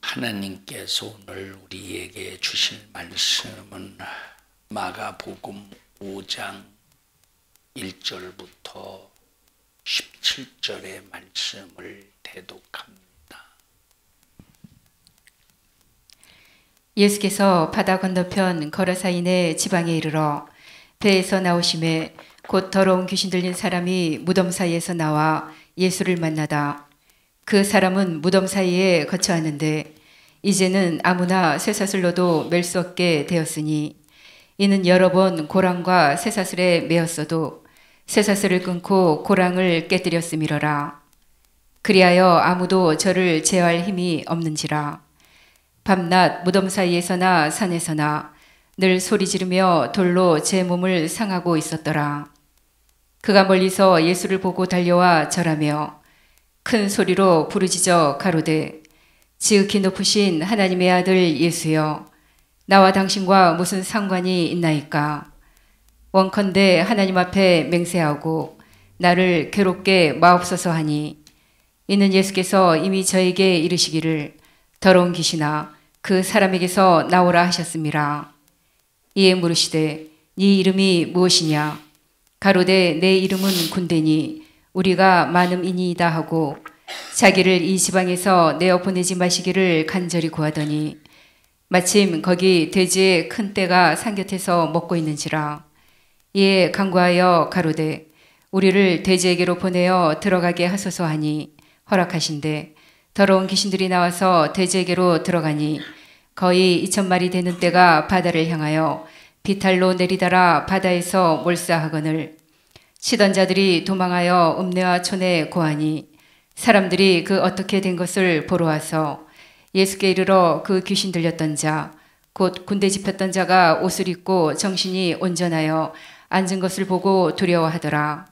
하나님께서 오늘 우리에게 주실 말씀은 마가복음 5장 1절부터 17절의 말씀을 대독합니다. 예수께서 바다 건너편 거라사인의 지방에 이르러 배에서 나오심에 곧 더러운 귀신 들린 사람이 무덤 사이에서 나와 예수를 만나다. 그 사람은 무덤 사이에 거처하는데 이제는 아무나 쇠사슬 넣어도 맬 수 없게 되었으니 이는 여러 번 고랑과 쇠사슬에 매었어도 쇠사슬을 끊고 고랑을 깨뜨렸음이러라. 그리하여 아무도 저를 제어할 힘이 없는지라. 밤낮 무덤 사이에서나 산에서나 늘 소리 지르며 돌로 제 몸을 상하고 있었더라. 그가 멀리서 예수를 보고 달려와 절하며 큰 소리로 부르짖어 가로되 지극히 높으신 하나님의 아들 예수여, 나와 당신과 무슨 상관이 있나이까? 원컨대 하나님 앞에 맹세하고 나를 괴롭게 마옵소서 하니, 이는 예수께서 이미 저에게 이르시기를 더러운 귀신아 그 사람에게서 나오라 하셨음이라. 이에 물으시되 네 이름이 무엇이냐? 가로되 내 이름은 군대니 우리가 많음이니이다 하고 자기를 이 지방에서 내어 보내지 마시기를 간절히 구하더니 마침 거기 돼지의 큰 떼가 산곁에서 먹고 있는지라. 이에 간구하여 가로되 우리를 돼지에게로 보내어 들어가게 하소서 하니 허락하신대 더러운 귀신들이 나와서 돼지에게로 들어가니 거의 2,000마리 되는 떼가 바다를 향하여 비탈로 내리달아 바다에서 몰사하거늘 치던 자들이 도망하여 읍내와 촌에 고하니 사람들이 그 어떻게 된 것을 보러 와서 예수께 이르러 그 귀신 들렸던 자 곧 군대 집혔던 자가 옷을 입고 정신이 온전하여 앉은 것을 보고 두려워하더라.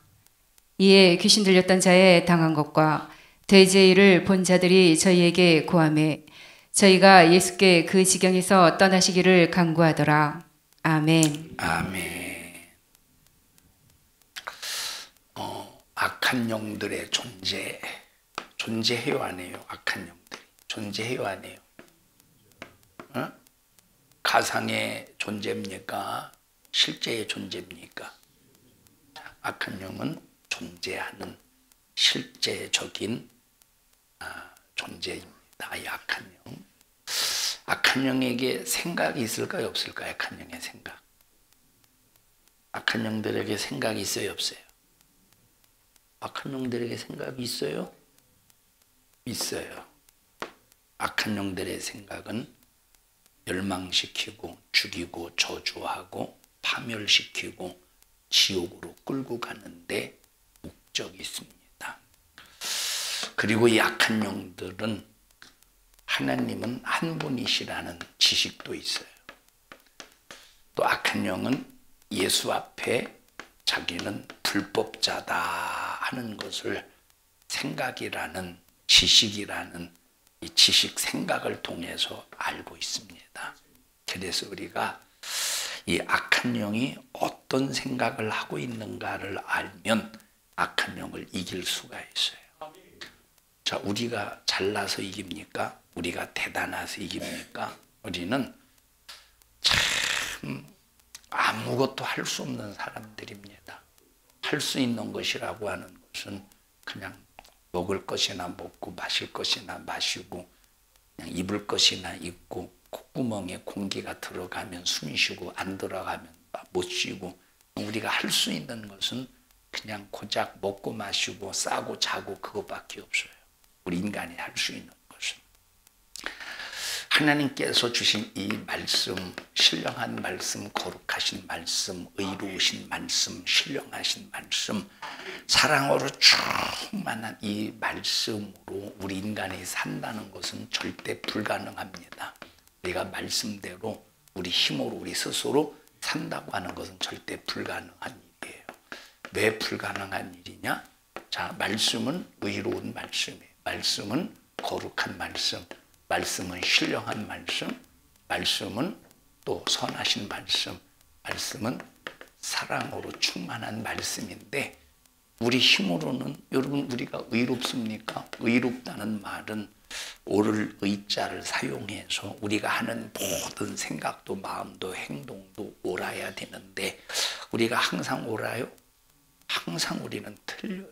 이에 귀신 들렸던 자의 당한 것과 돼지의 일을 본 자들이 저희에게 고하매 저희가 예수께 그 지경에서 떠나시기를 간구하더라. 아멘. 아멘. 악한 영들의 존재해요 안 해요? 악한 영들이 존재해요 안 해요? 가상의 존재입니까? 실제의 존재입니까? 악한 영은 존재하는 실제적인 존재입니다. 이 악한 영. 악한 영에게 생각이 있을까요? 없을까요? 악한 영의 생각. 악한 영들에게 생각이 있어요? 없어요? 악한 영들에게 생각이 있어요? 있어요. 악한 영들의 생각은 멸망시키고 죽이고 저주하고 파멸시키고 지옥으로 끌고 가는데 목적이 있습니다. 그리고 이 악한 영들은 하나님은 한 분이시라는 지식도 있어요. 또 악한 영은 예수 앞에 자기는 불법자다 하는 것을 생각이라는 지식이라는 이 지식 생각을 통해서 알고 있습니다. 그래서 우리가 이 악한 영이 어떤 생각을 하고 있는가를 알면 악한 영을 이길 수가 있어요. 자, 우리가 잘나서 이깁니까? 우리가 대단해서 이깁니까? 우리는 참 아무것도 할 수 없는 사람들입니다. 할 수 있는 것이라고 하는 것은 그냥 먹을 것이나 먹고 마실 것이나 마시고 그냥 입을 것이나 입고 콧구멍에 공기가 들어가면 숨 쉬고 안 들어가면 못 쉬고 우리가 할 수 있는 것은 그냥 고작 먹고 마시고 싸고 자고 그것밖에 없어요. 우리 인간이 할 수 있는 것은. 하나님께서 주신 이 말씀, 신령한 말씀, 거룩하신 말씀, 의로우신 말씀, 신령하신 말씀, 사랑으로 충만한 이 말씀으로 우리 인간이 산다는 것은 절대 불가능합니다. 우리가 말씀대로 우리 힘으로 우리 스스로 산다고 하는 것은 절대 불가능한 일이에요. 왜 불가능한 일이냐? 자, 말씀은 의로운 말씀이에요. 말씀은 거룩한 말씀, 말씀은 신령한 말씀, 말씀은 또 선하신 말씀, 말씀은 사랑으로 충만한 말씀인데 우리 힘으로는 여러분 우리가 의롭습니까? 의롭다는 말은 옳을 의자를 사용해서 우리가 하는 모든 생각도 마음도 행동도 옳아야 되는데 우리가 항상 옳아요? 항상 우리는 틀려요.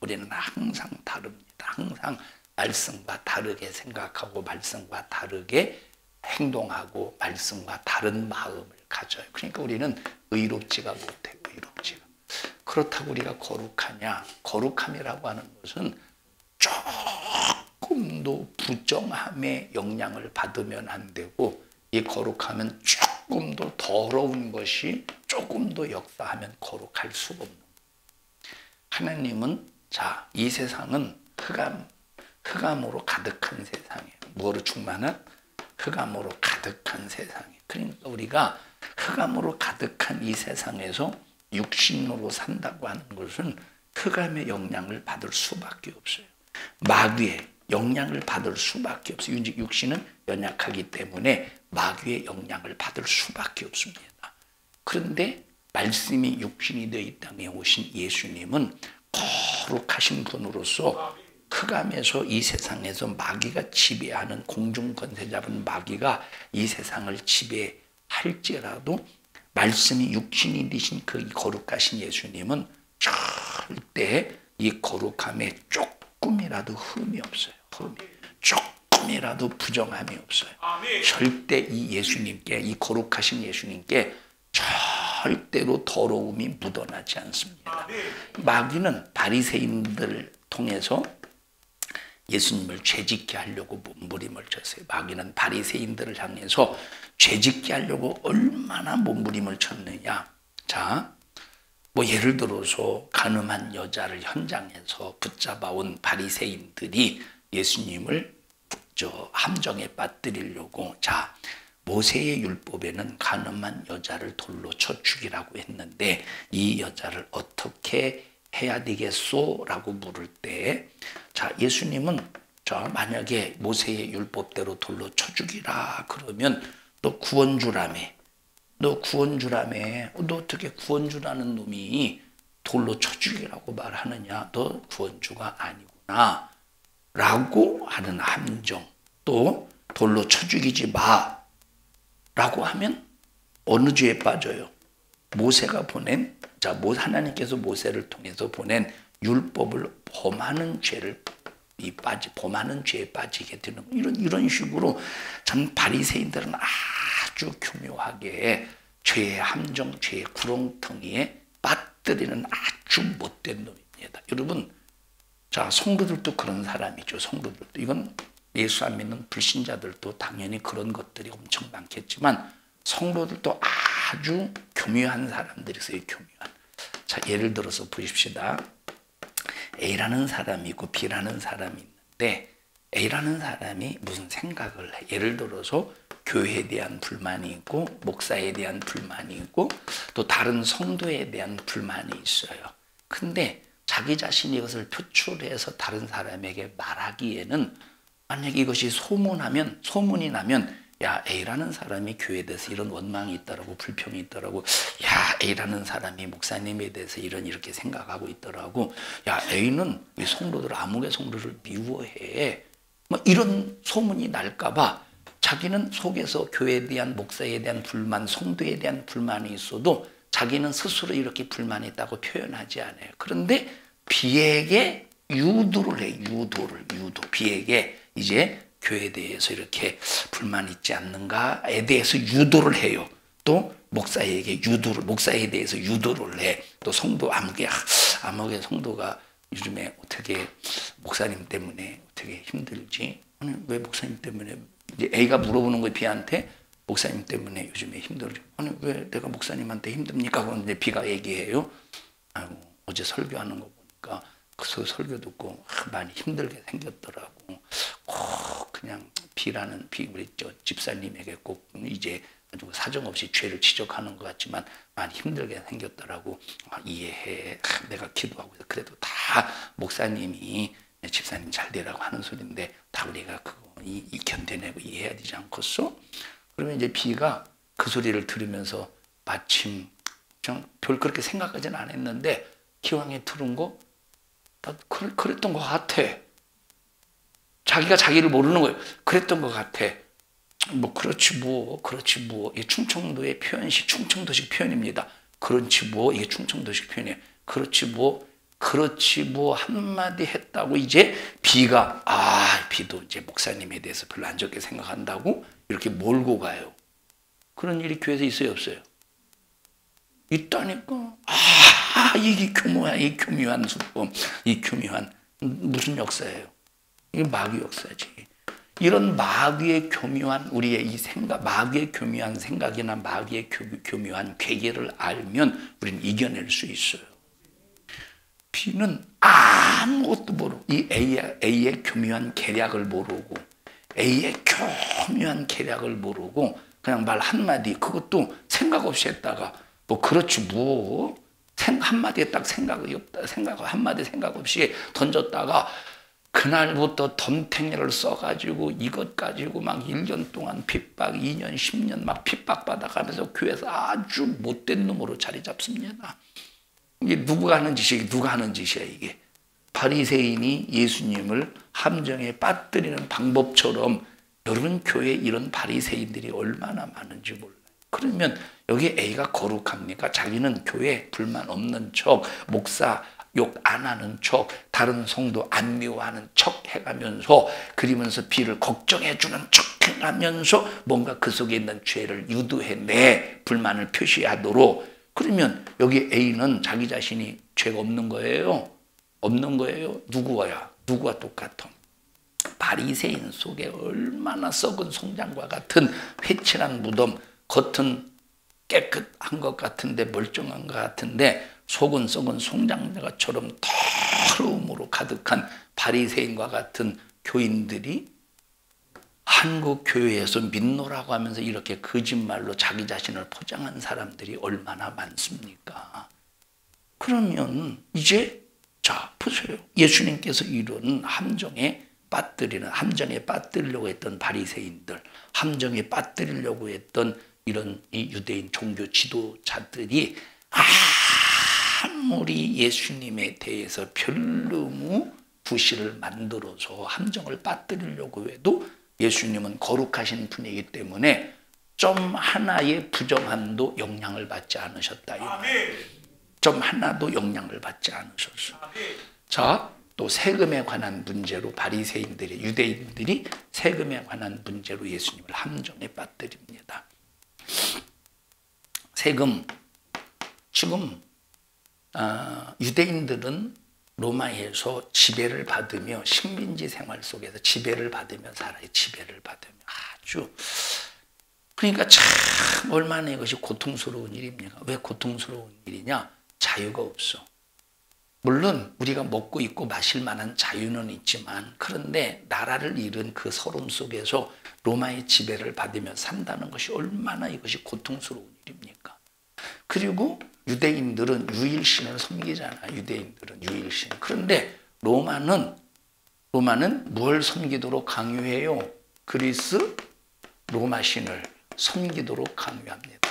우리는 항상 다릅니다. 항상 말씀과 다르게 생각하고 말씀과 다르게 행동하고 말씀과 다른 마음을 가져요. 그러니까 우리는 의롭지가 못해요. 의롭지가. 그렇다고 우리가 거룩하냐? 거룩함이라고 하는 것은 조금도 부정함의 영향을 받으면 안 되고 이 거룩함은 조금도 더러운 것이 조금도 역사하면 거룩할 수가 없는 거예요. 하나님은 자, 이 세상은 흑암으로 가득한 세상이에요. 뭐로 충만한? 흑암으로 가득한 세상이에요. 그러니까 우리가 흑암으로 가득한 이 세상에서 육신으로 산다고 하는 것은 흑암의 영향을 받을 수밖에 없어요. 마귀의 영향을 받을 수밖에 없어요. 육신은 연약하기 때문에 마귀의 영향을 받을 수밖에 없습니다. 그런데 말씀이 육신이 되어 이 땅에 오신 예수님은 거룩하신 분으로서 흑암에서 이 세상에서 마귀가 지배하는 공중권세 잡은 마귀가 이 세상을 지배할지라도 말씀이 육신이 되신 그 거룩하신 예수님은 절대 이 거룩함에 조금이라도 흠이 없어요. 조금이라도 부정함이 없어요. 절대 이 예수님께, 이 거룩하신 예수님께 절대로 더러움이 묻어나지 않습니다. 마귀는 바리새인들을 통해서 예수님을 죄짓게 하려고 몸부림을 쳤어요. 마귀는 바리새인들을 향해서 죄짓게 하려고 얼마나 몸부림을 쳤느냐. 자, 뭐 예를 들어서 간음한 여자를 현장에서 붙잡아온 바리새인들이 예수님을 함정에 빠뜨리려고 자, 모세의 율법에는 간음한 여자를 돌로 쳐 죽이라고 했는데 이 여자를 어떻게 해야 되겠소? 라고 물을 때 자, 예수님은 자, 만약에 모세의 율법대로 돌로 쳐 죽이라 그러면 너 구원주라며. 너 구원주라며. 너 어떻게 구원주라는 놈이 돌로 쳐 죽이라고 말하느냐. 너 구원주가 아니구나. 라고 하는 함정. 또 돌로 쳐 죽이지 마. 라고 하면 어느 죄에 빠져요? 모세가 보낸 하나님께서 모세를 통해서 보낸 율법을 범하는 죄에 빠지게 되는 이런 식으로 참 바리새인들은 아주 교묘하게 죄의 함정, 죄의 구렁텅이에 빠뜨리는 아주 못된 놈입니다. 여러분, 자, 성도들도 그런 사람이죠. 성도들도 이건 예수 안 믿는 불신자들도 당연히 그런 것들이 엄청 많겠지만 성도들도 아주 교묘한 사람들이 있어요. 교묘한. 자, 예를 들어서 보십시다. A라는 사람이 있고 B라는 사람이 있는데 A라는 사람이 무슨 생각을 해. 예를 들어서 교회에 대한 불만이 있고 목사에 대한 불만이 있고 또 다른 성도에 대한 불만이 있어요. 근데 자기 자신이 이것을 표출해서 다른 사람에게 말하기에는 만약에 이것이 소문이 나면 야, A라는 사람이 교회에 대해서 이런 원망이 있더라고, 불평이 있더라고. 야, A라는 사람이 목사님에 대해서 이렇게 생각하고 있더라고. 야, A는 이 성도들, 아무개 성도를 미워해. 뭐 이런 소문이 날까봐 자기는 속에서 교회에 대한, 목사에 대한 불만, 성도에 대한 불만이 있어도 자기는 스스로 이렇게 불만이 있다고 표현하지 않아요. 그런데 B에게 유도를 해. 유도. B에게 이제 교회에 대해서 이렇게 불만 있지 않는가에 대해서 유도를 해요. 또 목사에 대해서 유도를 해. 또 성도 아무개 성도가 요즘에 어떻게 목사님 때문에 어떻게 힘들지? 아니, 왜 목사님 때문에? 이제 A가 물어보는 거예요, B한테. 목사님 때문에 요즘에 힘들지. 아니, 왜 내가 목사님한테 힘듭니까? 그럼 이제 B가 얘기해요. 아이고, 어제 설교하는 거 보니까 그 설교 듣고 많이 힘들게 생겼더라고. 그냥 B라는 우리 집사님에게 꼭 이제 사정없이 죄를 지적하는 것 같지만 많이 힘들게 생겼더라고. 이해해. 내가 기도하고 그래도 다 목사님이 집사님 잘 되라고 하는 소리인데 다 우리가 그거 견뎌내고 이해해야 되지 않겠어? 그러면 이제 B가 그 소리를 들으면서 마침 별 그렇게 생각하지는 않았는데 기왕에 들은 거, 나 그랬던 것 같아. 자기가 자기를 모르는 거예요. 그랬던 것 같아. 그렇지 뭐. 이게 충청도의 표현식, 충청도식 표현입니다. 그렇지 뭐. 이게 충청도식 표현이에요. 그렇지 뭐 한마디 했다고 이제 B도 이제 목사님에 대해서 별로 안 좋게 생각한다고 이렇게 몰고 가요. 그런 일이 교회에서 있어요, 없어요? 있다니까. 이게 교묘한, 이 교묘한 수법, 이 교묘한 무슨 역사예요? 이게 마귀 역사지. 이런 마귀의 교묘한 우리의 이 생각, 마귀의 교묘한 생각이나 마귀의 교묘한 괴계를 알면 우리는 이겨낼 수 있어요. B는 아무것도 모르고 이 A의 교묘한 계략을 모르고 A의 교묘한 계략을 모르고 그냥 말 한마디 그것도 생각 없이 했다가 그렇지 뭐 한마디에 딱 생각이 없다 한마디 생각 없이 던졌다가 그날부터 덤탱이를 써가지고 이것 가지고 막 1년 동안 핍박 2년 10년 막 핍박받아가면서 교회에서 아주 못된 놈으로 자리 잡습니다. 이게 누가 하는 짓이야 이게. 바리새인이 예수님을 함정에 빠뜨리는 방법처럼 여러분 교회에 이런 바리새인들이 얼마나 많은지 몰라요. 그러면 여기 A가 거룩합니까? 자기는 교회에 불만 없는 척, 목사 욕 안 하는 척, 다른 성도 안 미워하는 척 해가면서 그리면서 B를 걱정해주는 척 해가면서 뭔가 그 속에 있는 죄를 유도해내 불만을 표시하도록. 그러면 여기 A는 자기 자신이 죄가 없는 거예요? 없는 거예요? 누구와 똑같아? 바리새인 속에 얼마나 썩은 송장과 같은 회칠한 무덤, 겉은 깨끗한 것 같은데 멀쩡한 것 같은데 속은 썩은 송장자처럼 더러움으로 가득한 바리새인과 같은 교인들이 한국 교회에서 믿노라고 하면서 이렇게 거짓말로 자기 자신을 포장한 사람들이 얼마나 많습니까? 그러면 이제 보세요. 예수님께서 이런 함정에 빠뜨리려고 했던 바리새인들, 함정에 빠뜨리려고 했던 이런 이 유대인 종교 지도자들이 아무리 예수님에 대해서 별로 부실을 만들어서 함정을 빠뜨리려고 해도 예수님은 거룩하신 분이기 때문에 좀 하나의 부정함도 영향을 받지 않으셨다. 좀 하나도 영향을 받지 않으셨어. 또 세금에 관한 문제로 바리새인들이, 유대인들이 세금에 관한 문제로 예수님을 함정에 빠뜨립니다. 세금, 지금 유대인들은 로마에서 지배를 받으며 식민지 생활 속에서 지배를 받으며 살아요. 지배를 받으며 아주. 그러니까 참 얼마나 이것이 고통스러운 일입니까? 왜 고통스러운 일이냐? 자유가 없어. 물론 우리가 먹고 입고 마실 만한 자유는 있지만 그런데 나라를 잃은 그 서름 속에서 로마의 지배를 받으며 산다는 것이 얼마나 이것이 고통스러운 일입니까? 그리고 유대인들은 유일신을 섬기잖아. 유대인들은 유일신. 그런데 로마는 뭘 섬기도록 강요해요? 그리스 로마 신을 섬기도록 강요합니다.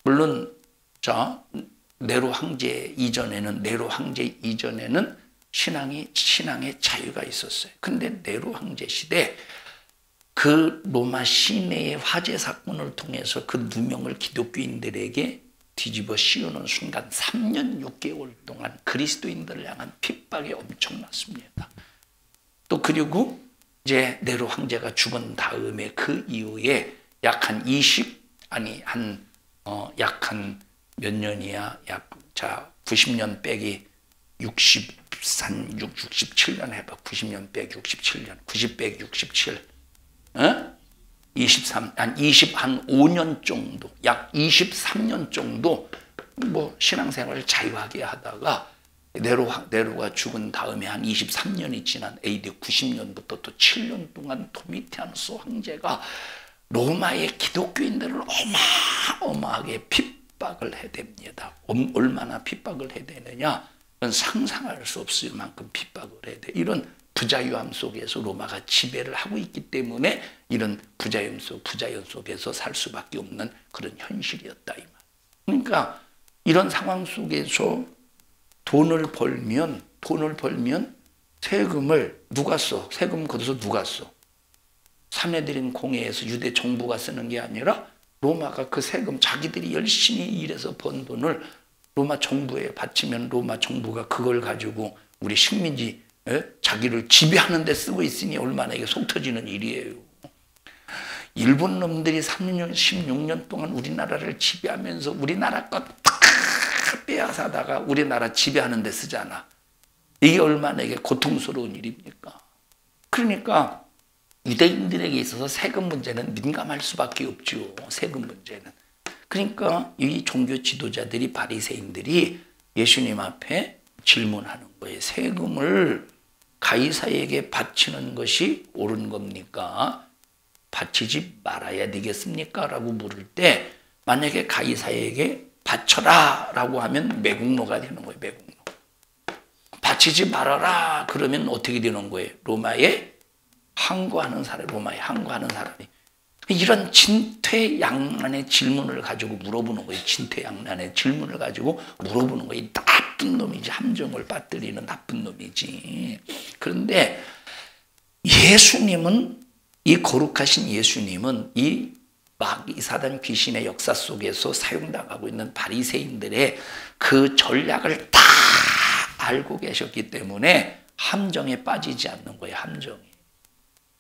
물론 네로 황제 이전에는 신앙의 자유가 있었어요. 근데 네로 황제 시대 그 로마 시내의 화재 사건을 통해서 그 누명을 기독교인들에게 뒤집어 씌우는 순간 3년 6개월 동안 그리스도인들을 향한 핍박이 엄청났습니다. 또 그리고 이제 네로 황제가 죽은 다음에 그 이후에 약 한 몇 년이야? 90년 빼기 67년 해봐. 90년 빼기 67년. 90 빼기 67. 5년 정도, 약 23년 정도 신앙생활을 자유하게 하다가 네로가 죽은 다음에 한 23년이 지난 AD 90년부터 또 7년 동안 도미티아누스 황제가 로마의 기독교인들을 어마어마하게 핍박을 해댑니다. 얼마나 핍박을 해대느냐? 그건 상상할 수 없을 만큼 핍박을 해대. 이런 부자유함 속에서 로마가 지배를 하고 있기 때문에 이런 부자연 속에서 살 수밖에 없는 그런 현실이었다. 이 말. 그러니까 이런 상황 속에서 돈을 벌면 세금을 누가 써? 세금 걷어서 누가 써? 사내들인 공회에서 유대 정부가 쓰는 게 아니라 로마가 그 세금 자기들이 열심히 일해서 번 돈을 로마 정부에 바치면 로마 정부가 그걸 가지고 우리 식민지 자기를 지배하는 데 쓰고 있으니 얼마나 이게 속 터지는 일이에요. 일본 놈들이 16년 동안 우리나라를 지배하면서 우리나라 것 다 빼앗아다가 우리나라 지배하는 데 쓰잖아. 이게 얼마나 이게 고통스러운 일입니까? 그러니까 유대인들에게 있어서 세금 문제는 민감할 수밖에 없죠. 세금 문제는. 그러니까 이 종교 지도자들이 바리새인들이 예수님 앞에 질문하는 거예요. 세금을 가이사에게 바치는 것이 옳은 겁니까? 바치지 말아야 되겠습니까? 라고 물을 때 만약에 가이사에게 바쳐라 라고 하면 매국노가 되는 거예요. 매국노. 바치지 말아라 그러면 어떻게 되는 거예요? 로마에 항거하는 사람이 이런 진퇴양난의 질문을 가지고 물어보는 거예요. 진퇴양난의 질문을 가지고 물어보는 거예요. 나쁜 놈이지. 함정을 빠뜨리는 나쁜 놈이지. 그런데 예수님은 이 거룩하신 예수님은 이 사단 귀신의 역사 속에서 사용당하고 있는 바리새인들의 그 전략을 다 알고 계셨기 때문에 함정에 빠지지 않는 거예요.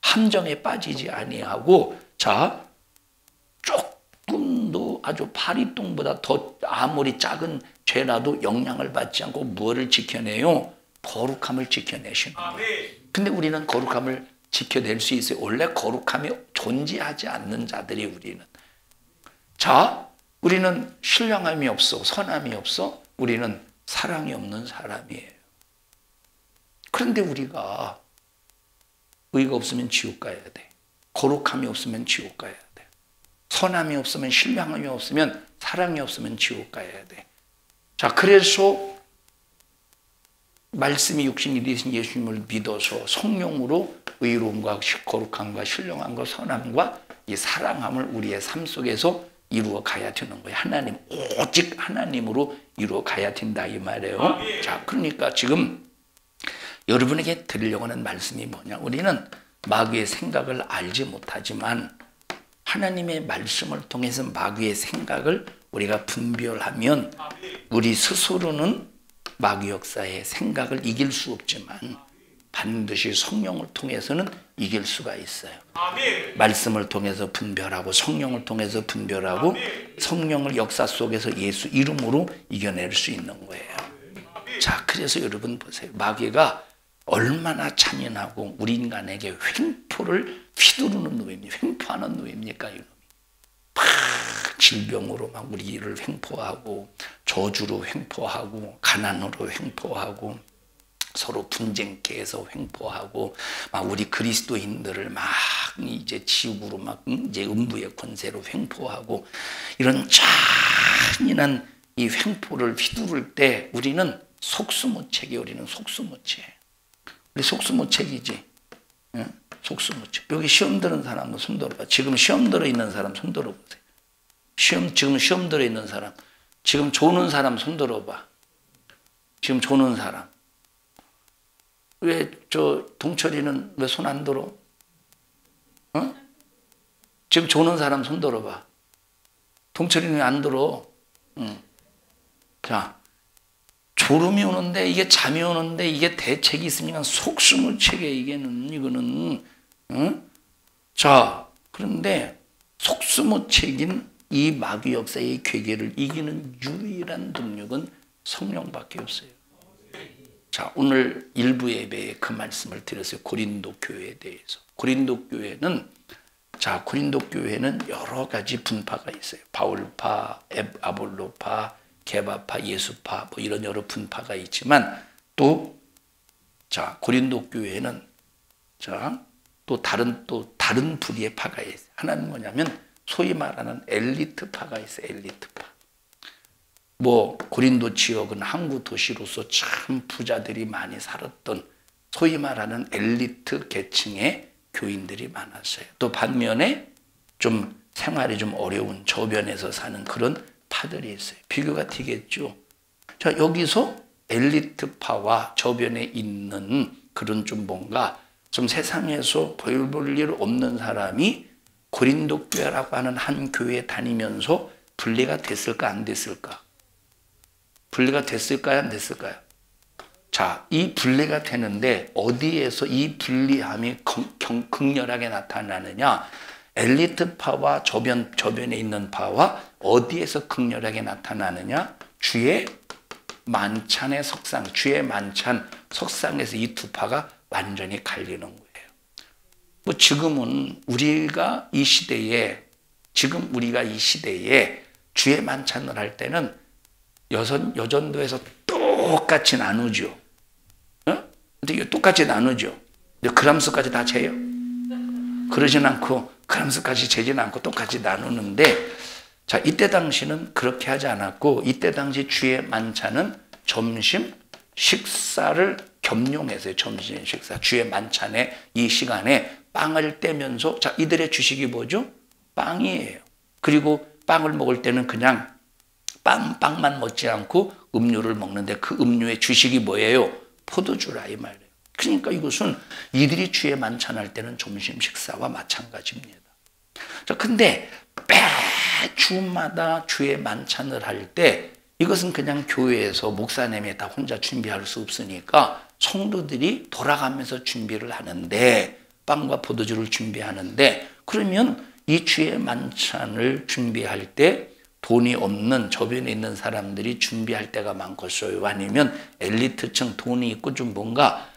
함정에 빠지지 아니하고 자 조금도 아주 파리똥보다 더 아무리 작은 죄라도 영향을 받지 않고 뭐를 지켜내요? 거룩함을 지켜내시는 거예요. 근데 우리는 거룩함을 지켜낼 수 있어요. 원래 거룩함이 존재하지 않는 자들이 우리는 신령함이 없어, 선함이 없어, 우리는 사랑이 없는 사람이에요. 그런데 우리가 의가 없으면 지옥 가야 돼. 거룩함이 없으면 지옥 가야 돼. 선함이 없으면, 신령함이 없으면, 사랑이 없으면 지옥 가야 돼. 자, 그래서 말씀이 육신이 되신 예수님을 믿어서 성령으로 의로움과 거룩함과 신령함과 선함과 이 사랑함을 우리의 삶 속에서 이루어 가야 되는 거예요. 오직 하나님으로 이루어 가야 된다 이 말이에요. 자, 그러니까 지금 여러분에게 드리려고 하는 말씀이 뭐냐? 우리는 마귀의 생각을 알지 못하지만 하나님의 말씀을 통해서 마귀의 생각을 우리가 분별하면 우리 스스로는 마귀 역사의 생각을 이길 수 없지만 반드시 성령을 통해서는 이길 수가 있어요. 말씀을 통해서 분별하고 성령을 통해서 분별하고 성령을 역사 속에서 예수 이름으로 이겨낼 수 있는 거예요. 자, 그래서 여러분 보세요. 마귀가 얼마나 잔인하고 우리 인간에게 횡포를 휘두르는 놈입니까? 횡포하는 놈입니까? 이놈이 막 질병으로 막 우리를 횡포하고 저주로 횡포하고 가난으로 횡포하고 서로 분쟁케 해서 횡포하고 막 우리 그리스도인들을 막 이제 지옥으로 막 이제 음부의 권세로 횡포하고 이런 잔인한 이 횡포를 휘두를 때 우리는 속수무책이에요. 우리는 속수무책. 우리 속수무책이지. 응? 속수무책. 여기 시험 들은 사람도 손 들어봐. 지금 시험 들어 있는 사람 손 들어보세요. 지금 시험 들어 있는 사람. 지금 조는 사람 손 들어봐. 지금 조는 사람. 왜 동철이는 왜 손 안 들어? 어? 지금 조는 사람 손 들어봐. 동철이는 안 들어. 응. 자, 졸음이 오는데 이게 잠이 오는데 이게 대책이 있으니까 속수무책에 이거는 응? 자, 그런데 속수무책인 이 마귀 역사의 괴계를 이기는 유일한 능력은 성령밖에 없어요. 자, 오늘 일부 예배에 그 말씀을 드렸어요. 고린도 교회에 대해서. 고린도 교회는 여러 가지 분파가 있어요. 바울파, 아볼로파, 게바파, 예수파 뭐 이런 여러 분파가 있지만 또 고린도 교회는 또 다른 부류의 파가 있어요. 하나는 뭐냐면 소위 말하는 엘리트파가 있어요. 엘리트파. 뭐 고린도 지역은 항구 도시로서 참 부자들이 많이 살았던 소위 말하는 엘리트 계층의 교인들이 많았어요. 또 반면에 좀 생활이 좀 어려운 저변에서 사는 그런 파들이 있어요. 비교가 되겠죠. 자, 여기서 엘리트파와 저변에 있는 그런 좀 뭔가 좀 세상에서 볼 일 없는 사람이 고린도 교회라고 하는 한 교회에 다니면서 분리가 됐을까 안 됐을까? 분리가 됐을까요 안 됐을까요? 자, 이 분리가 되는데 어디에서 이 분리함이 극렬하게 나타나느냐? 엘리트파와 저변에 있는 파와 어디에서 극렬하게 나타나느냐? 주의 만찬의 석상, 주의 만찬 석상에서 이 두 파가 완전히 갈리는 거예요. 뭐 지금은 우리가 이 시대에 주의 만찬을 할 때는 여전도에서 똑같이 나누죠. 근데 똑같이 나누죠. 그람수까지 다 재요. 그러진 않고 그람수까지 재진 않고 똑같이 나누는데, 자, 이때 당시는 그렇게 하지 않았고, 이때 당시 주의 만찬은 점심 식사를 겸용해서요. 점심 식사, 주의 만찬의 이 시간에 빵을 떼면서, 자, 이들의 주식이 뭐죠? 빵이에요. 그리고 빵을 먹을 때는 그냥 빵만 먹지 않고 음료를 먹는데, 그 음료의 주식이 뭐예요? 포도주라 이 말이에요. 그러니까 이것은 이들이 주의 만찬할 때는 점심 식사와 마찬가지입니다. 자, 근데 매주마다 주의 만찬을 할 때 이것은 그냥 교회에서 목사님이 다 혼자 준비할 수 없으니까 성도들이 돌아가면서 준비를 하는데, 빵과 포도주를 준비하는데, 그러면 이 주의 만찬을 준비할 때 돈이 없는 저변에 있는 사람들이 준비할 때가 많겠어요? 아니면 엘리트층 돈이 있고 좀 뭔가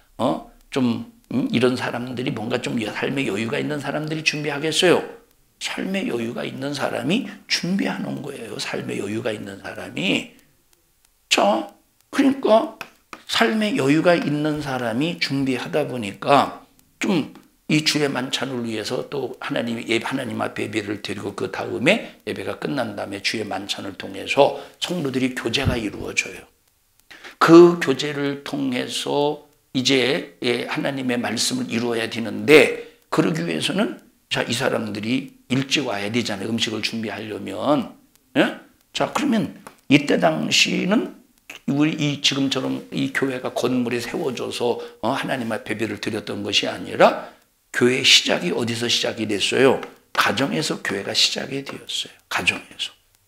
이런 사람들이 뭔가 좀 삶의 여유가 있는 사람들이 준비하겠어요? 삶의 여유가 있는 사람이 준비하는 거예요. 삶의 여유가 있는 사람이. 자, 그러니까 삶의 여유가 있는 사람이 준비하다 보니까 좀 이 주의 만찬을 위해서 또 하나님 앞에 예배를 드리고, 그 다음에 예배가 끝난 다음에 주의 만찬을 통해서 성도들이 교제가 이루어져요. 그 교제를 통해서 이제 하나님의 말씀을 이루어야 되는데, 그러기 위해서는 자, 이 사람들이 일찍 와야 되잖아요. 음식을 준비하려면. 예? 자, 그러면 이때 당시는 우리 지금처럼 이 교회가 건물에 세워져서 하나님 앞에 예배를 드렸던 것이 아니라, 교회의 시작이 어디서 시작이 됐어요? 가정에서 교회가 시작이 되었어요.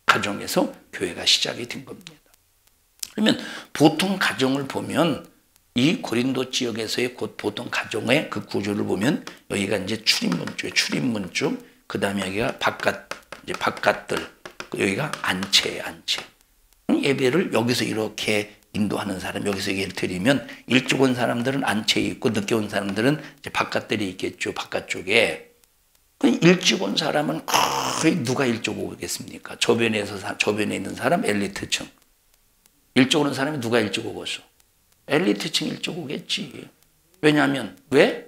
가정에서 교회가 시작이 된 겁니다. 그러면 보통 가정을 보면, 이 고린도 지역에서의 보통 가정의 그 구조를 보면, 여기가 이제 출입문 쪽, 그 다음에 여기가 바깥들, 여기가 안채예요, 안채. 예배를 여기서 이렇게 인도하는 사람, 여기서 예배를 드리면, 일찍 온 사람들은 안채에 있고, 늦게 온 사람들은 이제 바깥들이 있겠죠, 바깥쪽에. 일찍 온 사람은 거의 누가 일찍 오겠습니까? 저변에 있는 사람, 엘리트층. 일찍 오는 사람이 누가 일찍 오겠어? 엘리트층 일찍 오겠지. 왜냐하면, 왜?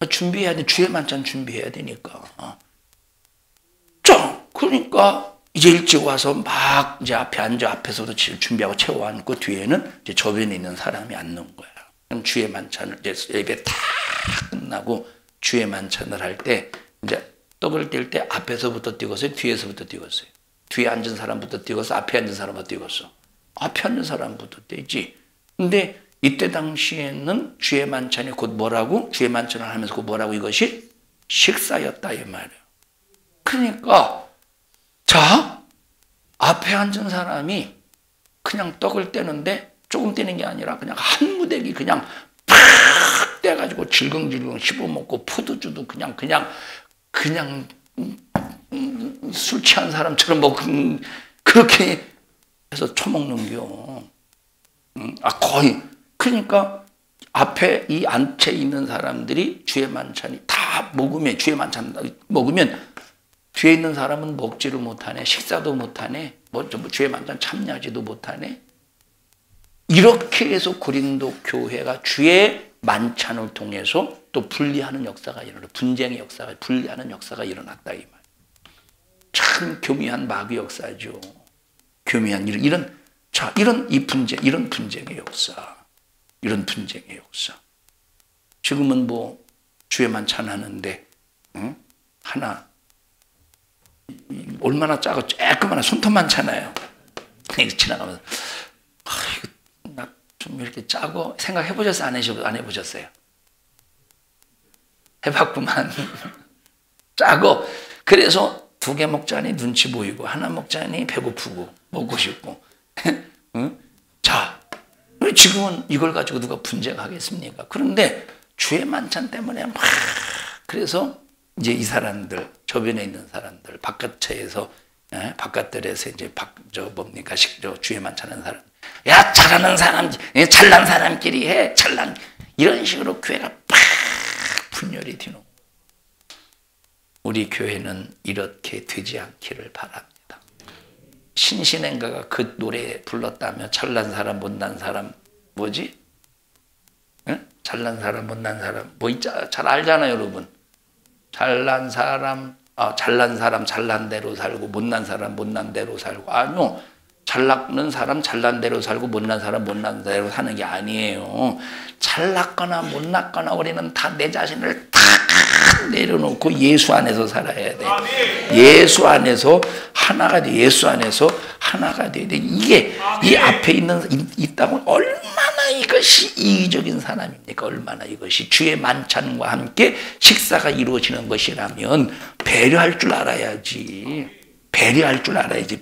준비해야 돼. 주의 만찬 준비해야 되니까. 자, 그러니까 이제 일찍 와서 막 이제 앞에 앉아, 앞에서도 준비하고 채워 앉고, 뒤에는 이제 저변에 있는 사람이 앉는 거야. 그럼 주의 만찬을, 이제 예배 다 끝나고 주의 만찬을 할 때, 이제 떡을 뗄 때 앞에서부터 띄웠어요? 뒤에서부터 띄웠어요? 뒤에 앉은 사람부터 띄웠어? 앞에 앉은 사람부터 띄웠어? 앞에 앉은 사람부터 띄지. 근데 이때 당시에는 주의 만찬이 곧 뭐라고? 주의 만찬을 하면서 곧 뭐라고? 이것이 식사였다 이 말이에요. 그러니까 자, 앞에 앉은 사람이 그냥 떡을 떼는데, 조금 떼는 게 아니라 그냥 한 무대기 그냥 팍 떼가지고 질겅질겅 씹어먹고, 포도주도 그냥 술 취한 사람처럼 뭐 그렇게 해서 처먹는겨. 거의. 그러니까 앞에 이 안채에 있는 사람들이 주의 만찬이 다 먹으면, 주의 만찬 먹으면, 뒤에 있는 사람은 먹지를 못하네, 식사도 못하네, 주의 만찬 참여하지도 못하네. 이렇게 해서 고린도 교회가 주의 만찬을 통해서 또 분리하는 역사가 일어나, 분쟁의 역사가, 분리하는 역사가 일어났다 이 말. 참 교묘한 마귀 역사죠. 교묘한 이런 분쟁의 역사, 이런 분쟁의 역사. 지금은 뭐 주의 만찬 하는데, 하나 얼마나 작고 쬐끄만한 손톱 많잖아요. 지나가면서 좀 이렇게 짜고 생각해 보셨어요? 안 해보셨어요? 해봤구만. 짜고 그래서 2개 먹자니 눈치 보이고 하나 먹자니 배고프고 먹고 싶고 응? 자, 지금은 이걸 가지고 누가 분쟁하겠습니까? 그런데 주의 만찬 때문에 막 그래서 이제 이 사람들 저변에 있는 사람들 바깥에서 바깥들에서 이제 주의 만찬하는 사람 야 잘하는 사람 잘난 사람끼리 해 잘난 이런 식으로 교회가 팍 분열이 되는 우리 교회는 이렇게 되지 않기를 바랍니다. 신신행가가 그 노래 불렀다며 잘난 사람 못난 사람 뭐지? 응? 잘난 사람 못난 사람 뭐 있자 잘 알잖아요 여러분. 잘난 사람 잘난 대로 살고 못난 사람 못난 대로 살고 아니요. 잘났는 사람 잘난 대로 살고 못난 사람 못난 대로 사는 게 아니에요. 잘났거나 못났거나 우리는 다 내 자신을 다 내려놓고 예수 안에서 살아야 돼. 예수 안에서 하나가 돼. 예수 안에서 하나가 돼야 돼. 이게 이 앞에 이 땅은 얼마나 이것이 이기적인 사람입니까? 얼마나 이것이 주의 만찬과 함께 식사가 이루어지는 것이라면 배려할 줄 알아야지. 배려할 줄 알아야지.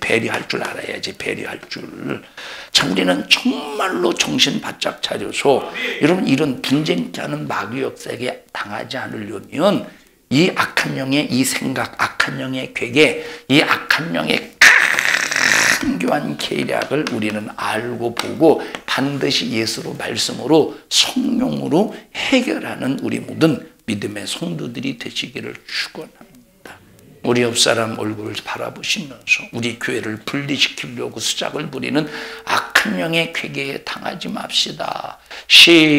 참 우리는 정말로 정신 바짝 차려서 여러분 이런 분쟁케 하는 마귀 역사에게 당하지 않으려면 이 악한 영의 이 생각, 악한 영의 괴계, 이 악한 영의 강교한 계략을 우리는 알고 보고 반드시 예수로 말씀으로 성령으로 해결하는 우리 모든 믿음의 성도들이 되시기를 축원합니다. 우리 옆사람 얼굴을 바라보시면서 우리 교회를 분리시키려고 수작을 부리는 악한 영의 괴계에 당하지 맙시다. 시작.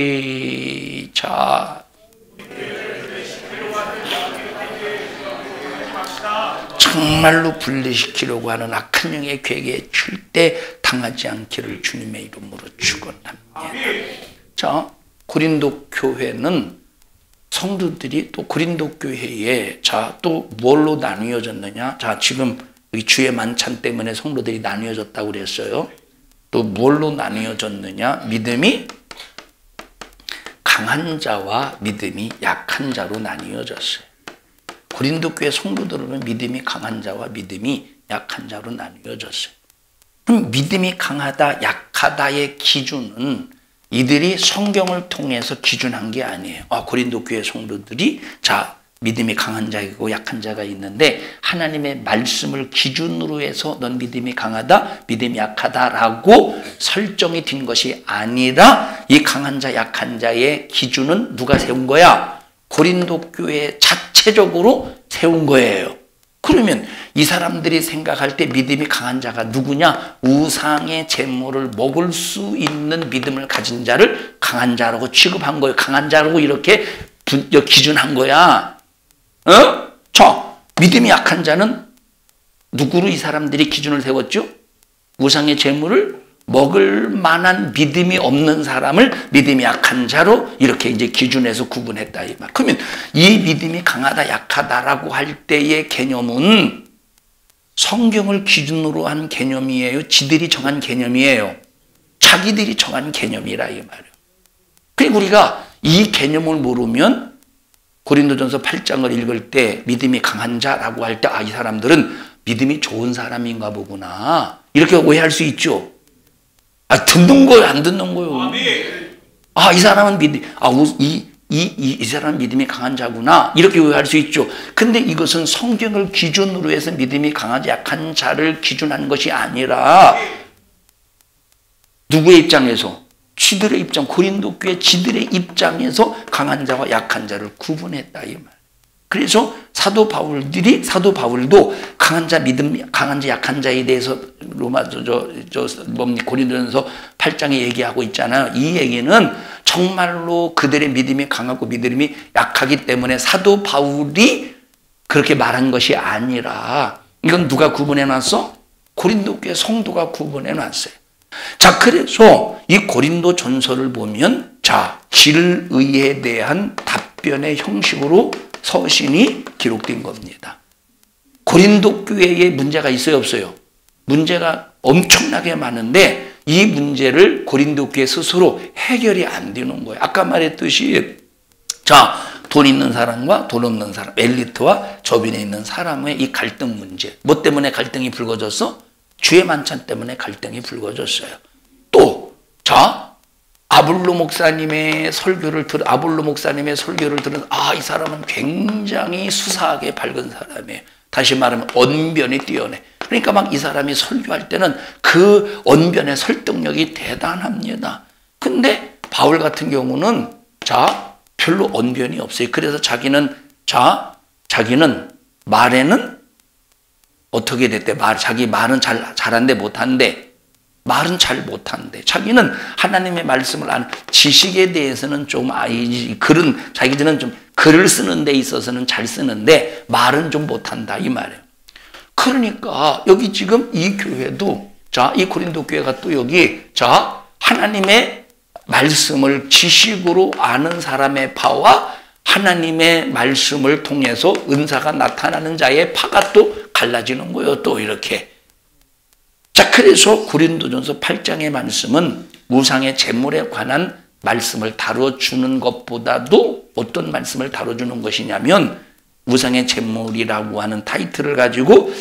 정말로 분리시키려고 하는 악한 영의 괴계에 절대 당하지 않기를 주님의 이름으로 축원합니다. 자, 고린도 교회는 성도들이 또 고린도 교회에 또 뭘로 나뉘어졌느냐? 자, 지금 주의 만찬 때문에 성도들이 나뉘어졌다고 그랬어요. 또 뭘로 나뉘어졌느냐? 믿음이 강한 자와 믿음이 약한 자로 나뉘어졌어요. 고린도 교회 성도들은 믿음이 강한 자와 믿음이 약한 자로 나뉘어졌어요. 그럼 믿음이 강하다, 약하다의 기준은 이들이 성경을 통해서 기준한 게 아니에요. 고린도 교회 성도들이 믿음이 강한 자이고 약한 자가 있는데 하나님의 말씀을 기준으로 해서 넌 믿음이 강하다, 믿음이 약하다라고 설정이 된 것이 아니라 이 강한 자, 약한 자의 기준은 누가 세운 거야? 고린도 교회 자체적으로 세운 거예요. 그러면 이 사람들이 생각할 때 믿음이 강한 자가 누구냐? 우상의 재물을 먹을 수 있는 믿음을 가진 자를 강한 자라고 취급한 거예요. 강한 자라고 이렇게 기준한 거야. 자, 믿음이 약한 자는 누구로 이 사람들이 기준을 세웠죠? 우상의 재물을 먹을 만한 믿음이 없는 사람을 믿음이 약한 자로 이렇게 이제 기준해서 구분했다 이 말. 그러면 이 믿음이 강하다 약하다라고 할 때의 개념은 성경을 기준으로 한 개념이에요. 지들이 정한 개념이에요. 자기들이 정한 개념이라 이 말이에요. 그리고 우리가 이 개념을 모르면 고린도전서 8장을 읽을 때 믿음이 강한 자라고 할 때 이 사람들은 믿음이 좋은 사람인가 보구나 이렇게 오해할 수 있죠. 듣는 거예요, 안 듣는 거예요. 이 사람은 이 사람은 믿음이 강한 자구나 이렇게 오해할 수 있죠. 근데 이것은 성경을 기준으로 해서 믿음이 강하지 약한 자를 기준한 것이 아니라 누구의 입장에서? 지들의 입장, 고린도 교회 지들의 입장에서 강한 자와 약한 자를 구분했다 이 말. 그래서 사도 바울도 강한 자, 강한 자, 약한 자에 대해서 고린도전서 8장에 얘기하고 있잖아요. 이 얘기는 정말로 그들의 믿음이 강하고 믿음이 약하기 때문에 사도 바울이 그렇게 말한 것이 아니라 이건 누가 구분해 놨어? 고린도 교회 성도가 구분해 놨어요. 자, 그래서 이 고린도 전서를 보면 진리에 대한 답변의 형식으로 서신이 기록된 겁니다. 고린도 교회에 문제가 있어요, 없어요? 문제가 엄청나게 많은데 이 문제를 고린도 교회 스스로 해결이 안 되는 거예요. 아까 말했듯이 자, 돈 있는 사람과 돈 없는 사람, 엘리트와 저변에 있는 사람의 이 갈등 문제. 뭐 때문에 갈등이 불거졌어? 주의 만찬 때문에 갈등이 불거졌어요. 또, 자, 아볼로 목사님의 설교를 들은, 이 사람은 굉장히 수사하게 밝은 사람이에요. 다시 말하면 언변이 뛰어내. 그러니까 막 이 사람이 설교할 때는 그 언변의 설득력이 대단합니다. 근데 바울 같은 경우는 자, 별로 언변이 없어요. 그래서 자기는 말에는 어떻게 됐대? 자기 말은 잘한데 못한데, 말은 잘 못한데, 자기는 하나님의 말씀을 아는 지식에 대해서는 좀 자기들은 좀 글을 쓰는 데 있어서는 잘 쓰는데 말은 좀 못한다 이 말이에요. 그러니까 여기 지금 이 교회도 이 고린도 교회가 또 여기 하나님의 말씀을 지식으로 아는 사람의 파와 하나님의 말씀을 통해서 은사가 나타나는 자의 파가 또 갈라지는 거예요. 또 이렇게. 자, 그래서 고린도전서 8장의 말씀은 우상의 제물에 관한 말씀을 다뤄주는 것보다도 어떤 말씀을 다뤄주는 것이냐면 우상의 제물이라고 하는 타이틀을 가지고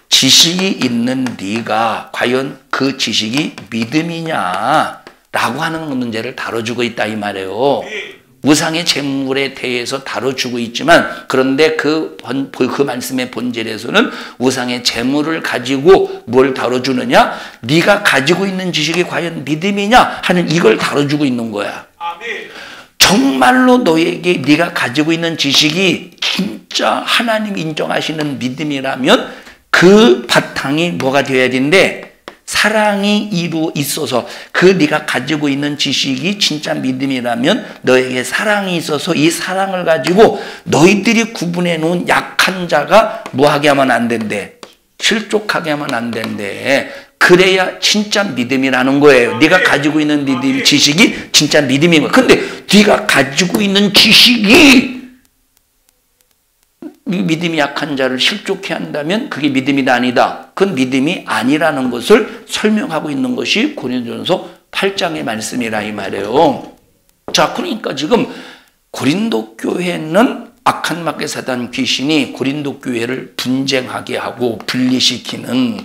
지식이 있는 네가 과연 그 지식이 믿음이냐 라고 하는 문제를 다뤄주고 있다 이 말이에요. 우상의 제물에 대해서 다뤄주고 있지만 그런데 그 말씀의 본질에서는 우상의 제물을 가지고 뭘 다뤄주느냐? 네가 가지고 있는 지식이 과연 믿음이냐 하는 이걸 다뤄주고 있는 거야. 정말로 너에게 네가 가지고 있는 지식이 진짜 하나님 인정하시는 믿음이라면 그 바탕이 뭐가 되어야 되는데 사랑이 있어서 그 네가 가지고 있는 지식이 진짜 믿음이라면 너에게 사랑이 있어서 이 사랑을 가지고 너희들이 구분해 놓은 약한 자가 뭐하게 하면 안 된대. 실족하게 하면 안 된대. 그래야 진짜 믿음이라는 거예요. 네가 가지고 있는 지식이 진짜 믿음인 거야. 근데 네가 가지고 있는 지식이 믿음이 약한 자를 실족해 한다면 그게 믿음이 아니다. 그건 믿음이 아니라는 것을 설명하고 있는 것이 고린도전서 8장의 말씀이라 이 말이에요. 자, 그러니까 지금 고린도 교회는 악한 마귀 사단 귀신이 고린도 교회를 분쟁하게 하고 분리시키는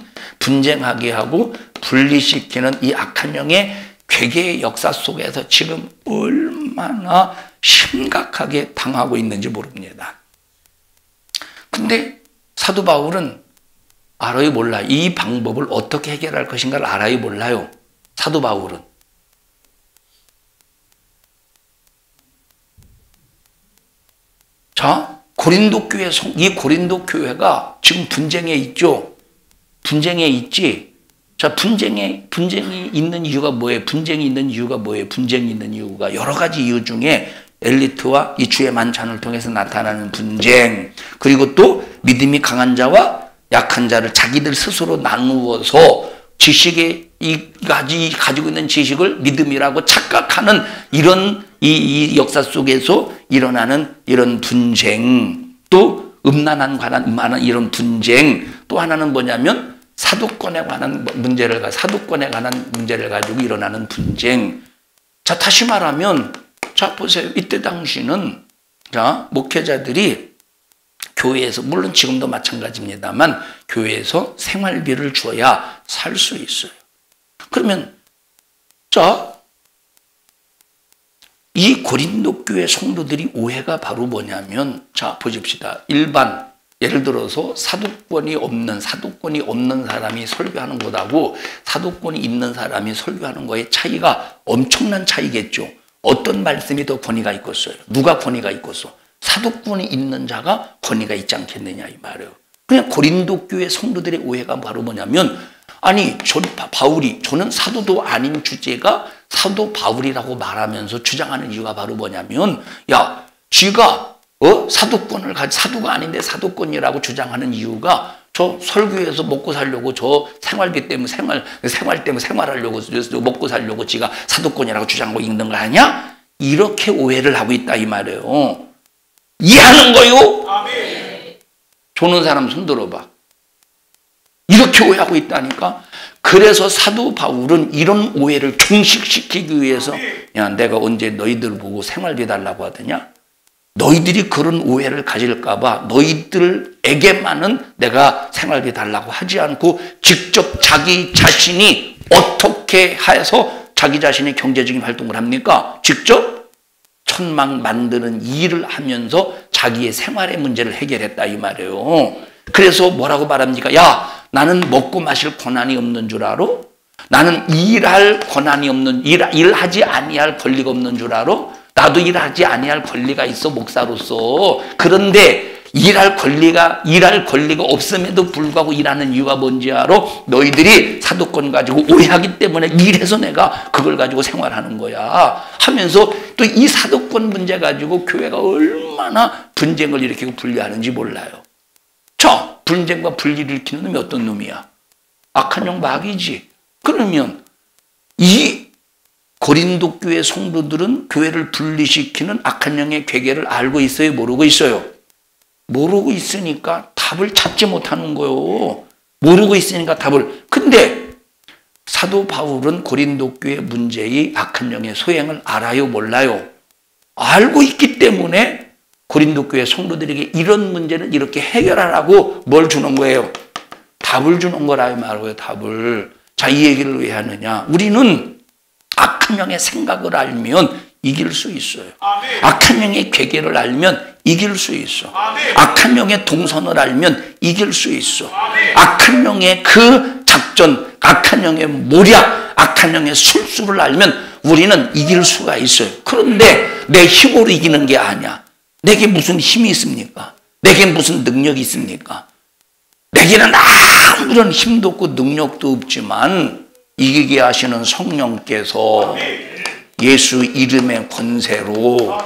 이 악한 영의 괴계의 역사 속에서 지금 얼마나 심각하게 당하고 있는지 모릅니다. 근데 사도 바울은 알아요, 몰라요? 이 방법을 어떻게 해결할 것인가를 알아요, 몰라요? 사도 바울은. 자, 고린도 교회가 지금 분쟁에 있죠? 분쟁에 있지? 자, 분쟁이 있는 이유가 뭐예요? 분쟁이 있는 이유가 여러 가지 이유 중에 엘리트와 이 주의 만찬을 통해서 나타나는 분쟁, 그리고 또 믿음이 강한 자와 약한 자를 자기들 스스로 나누어서 지식에 가지고 있는 지식을 믿음이라고 착각하는 이런 이 역사 속에서 일어나는 이런 분쟁, 또 음란한 관한 이런 분쟁, 또 하나는 뭐냐면 사도권에 관한 문제를 가지고 일어나는 분쟁. 자, 다시 말하면 자, 보세요. 이때 당시는 목회자들이 교회에서, 물론 지금도 마찬가지입니다만 교회에서 생활비를 줘야 살 수 있어요. 그러면 이 고린도 교회 성도들이 오해가 바로 뭐냐면, 보십시다. 예를 들어서 사도권이 없는 사람이 설교하는 것하고 사도권이 있는 사람이 설교하는 거의 차이가 엄청난 차이겠죠. 어떤 말씀이 더 권위가 있겠어요? 누가 권위가 있겠어? 사도권이 있는 자가 권위가 있지 않겠느냐 이 말이에요. 그냥 고린도 교회 성도들의 오해가 바로 뭐냐면, 아니 저는 사도도 아닌 주제가 사도 바울이라고 말하면서 주장하는 이유가 바로 뭐냐면, 야, 쥐가 사도가 아닌데 사도권이라고 주장하는 이유가 저 설교에서 먹고 살려고, 저 생활비 때문에 생활하려고, 먹고 살려고 지가 사도권이라고 주장하고 있는 거 아니야? 이렇게 오해를 하고 있다 이 말이에요. 이해하는 거요? 아멘. 조는 사람 손 들어봐. 이렇게 오해하고 있다니까. 그 그래서 사도 바울은 이런 오해를 종식시키기 위해서 야, 내가 언제 너희들 보고 생활비 달라고 하더냐? 너희들이 그런 오해를 가질까 봐 너희들에게만은 내가 생활비 달라고 하지 않고 직접 자기 자신이 어떻게 해서 자기 자신의 경제적인 활동을 합니까? 직접 천막 만드는 일을 하면서 자기의 생활의 문제를 해결했다 이 말이에요. 그래서 뭐라고 말합니까? 야, 나는 먹고 마실 권한이 없는 줄 알아? 나는 일할 권한이 없는, 일하지 아니할 권리가 없는 줄 알아? 나도 일하지 아니할 권리가 있어, 목사로서. 그런데 일할 권리가 없음에도 불구하고 일하는 이유가 뭔지 알아? 너희들이 사도권 가지고 오해하기 때문에 일해서 내가 그걸 가지고 생활하는 거야 하면서 또 이 사도권 문제 가지고 교회가 얼마나 분쟁을 일으키고 분리하는지 몰라요. 자, 분쟁과 분리를 일으키는 놈이 어떤 놈이야? 악한 영 마귀지. 그러면 이 고린도 교회 성도들은 교회를 분리시키는 악한 영의 괴계를 알고 있어요? 모르고 있어요? 모르고 있으니까 답을 찾지 못하는 거예요. 모르고 있으니까 답을. 근데 사도 바울은 고린도 교회 문제의 악한 영의 소행을 알아요? 몰라요? 알고 있기 때문에 고린도 교회 성도들에게 이런 문제는 이렇게 해결하라고 뭘 주는 거예요? 답을 주는 거라고 말고요. 답을. 자, 이 얘기를 왜 하느냐? 우리는 악한 영의 생각을 알면 이길 수 있어요. 악한 영의 괴계를 알면 이길 수 있어. 악한 영의 동선을 알면 이길 수 있어. 악한 영의 그 작전, 악한 영의 모략, 악한 영의 술수를 알면 우리는 이길 수가 있어요. 그런데 내 힘으로 이기는 게 아니야. 내게 무슨 힘이 있습니까? 내게 무슨 능력이 있습니까? 내게는 아무런 힘도 없고 능력도 없지만 이기게 하시는 성령께서 예수 이름의 권세로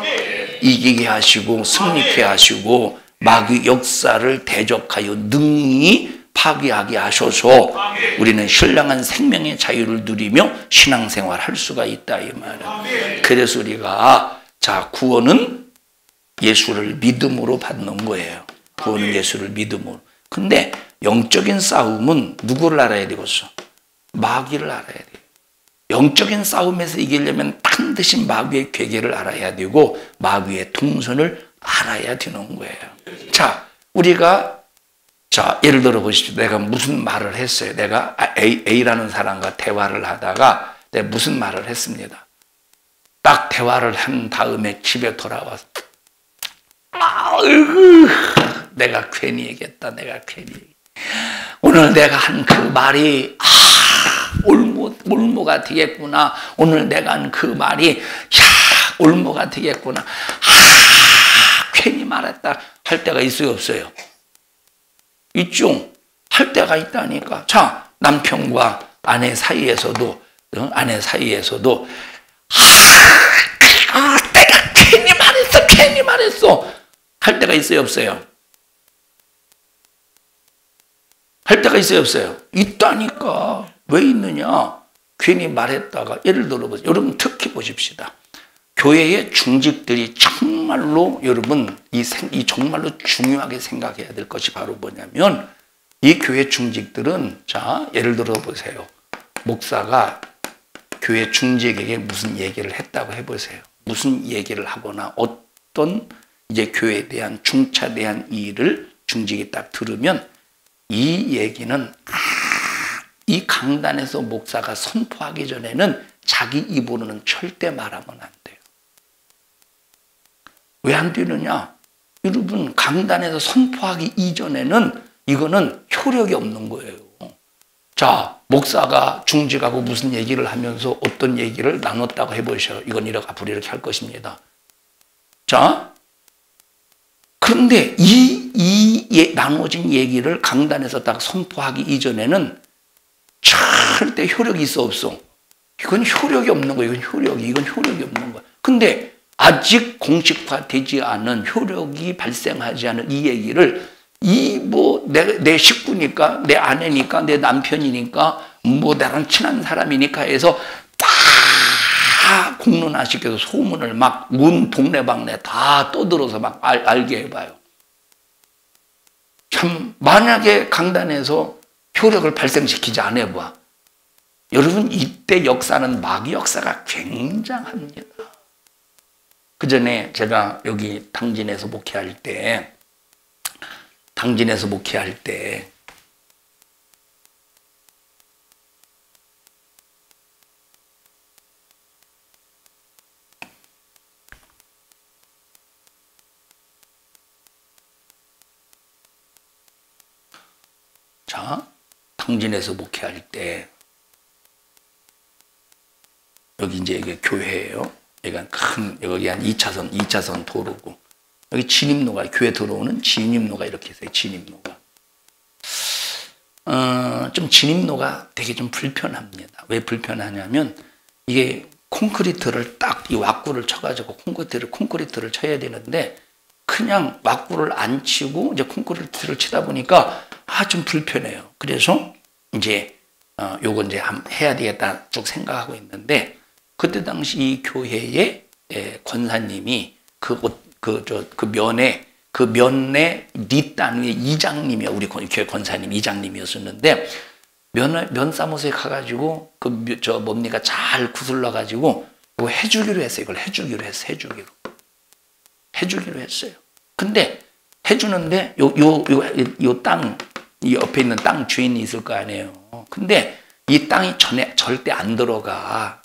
이기게 하시고 승리케 하시고 마귀 역사를 대적하여 능히 파괴하게 하셔서 우리는 신령한 생명의 자유를 누리며 신앙생활 할 수가 있다 이 말이에요. 그래서 우리가 자, 구원은 예수를 믿음으로 받는 거예요. 구원은 예수를 믿음으로. 근데 영적인 싸움은 누구를 알아야 되겠어? 마귀를 알아야 돼요. 영적인 싸움에서 이기려면 반드시 마귀의 괴계를 알아야 되고 마귀의 동선을 알아야 되는 거예요. 자, 우리가 자, 예를 들어 보십시오. 내가 무슨 말을 했어요. 내가 A라는 사람과 대화를 하다가 내가 무슨 말을 했습니다. 딱 대화를 한 다음에 집에 돌아와서 내가 괜히 얘기했다. 내가 괜히. 오늘 내가 한 그 말이 올무가 되겠구나. 오늘 내가 한 그 말이 올무가 되겠구나. 괜히 말했다 할 때가 있어요, 없어요? 있죠. 할 때가 있다니까. 자, 남편과 아내 사이에서도 내가 괜히 말했어 할 때가 있어요, 없어요? 할 때가 있어요, 없어요? 있다니까. 왜 있느냐? 괜히 말했다가 예를 들어보세요. 여러분 특히 보십시다. 교회의 중직들이 정말로 여러분 이 정말로 중요하게 생각해야 될 것이 바로 뭐냐면 이 교회 중직들은 자, 예를 들어 보세요. 목사가 교회 중직에게 무슨 얘기를 했다고 해보세요. 무슨 얘기를 하거나 어떤 이제 교회에 대한 중차대한 일을 중직이 딱 들으면 이 얘기는 이 강단에서 목사가 선포하기 전에는 자기 입으로는 절대 말하면 안 돼요. 왜 안 되느냐? 여러분 강단에서 선포하기 이전에는 이거는 효력이 없는 거예요. 자, 목사가 중직하고 무슨 얘기를 하면서 어떤 얘기를 나눴다고 해보셔요. 이건 이렇게 앞으로 이렇게 할 것입니다. 자, 그런데 나눠진 얘기를 강단에서 딱 선포하기 이전에는 절대 효력이 있어 없어? 이건 효력이 없는 거예요. 이건 효력이 없는 거야. 근데 아직 공식화되지 않은 효력이 발생하지 않은 이 얘기를 내 식구니까, 내 아내니까, 내 남편이니까, 나랑 친한 사람이니까 해서 다 공론화시켜서 소문을 막 동네방네 다 떠들어서 막 알게 해봐요. 참, 만약에 강단에서 효력을 발생시키지 않아봐. 여러분 이때 역사는 마귀 역사가 굉장합니다. 그 전에 제가 여기 당진에서 목회할 때 여기 이제 이게 교회예요. 여기 한 2차선 도로고, 여기 진입로가, 교회 들어오는 진입로가 이렇게 있어요. 진입로가. 좀 진입로가 되게 좀 불편합니다. 왜 불편하냐면, 이게 콘크리트를 딱 이 왁구를 쳐가지고 콘크리트를 쳐야 되는데, 그냥 왁구를 안 치고 이제 콘크리트를 치다 보니까 좀 불편해요. 그래서 이제 요거 이제 해야 되겠다 쭉 생각하고 있는데, 그때 당시 이 교회의 권사님이 그 면의 뒷단 위에 이장님이야. 우리 교회 권사님 이장님이었었는데, 면 사무소에 가가지고 뭡니까 잘 구슬러가지고 이거 해주기로 했어요. 이걸 해주기로 했어요. 근데 해주는데 요 땅, 이 옆에 있는 땅 주인이 있을 거 아니에요. 근데 이 땅이 절대 안 들어가고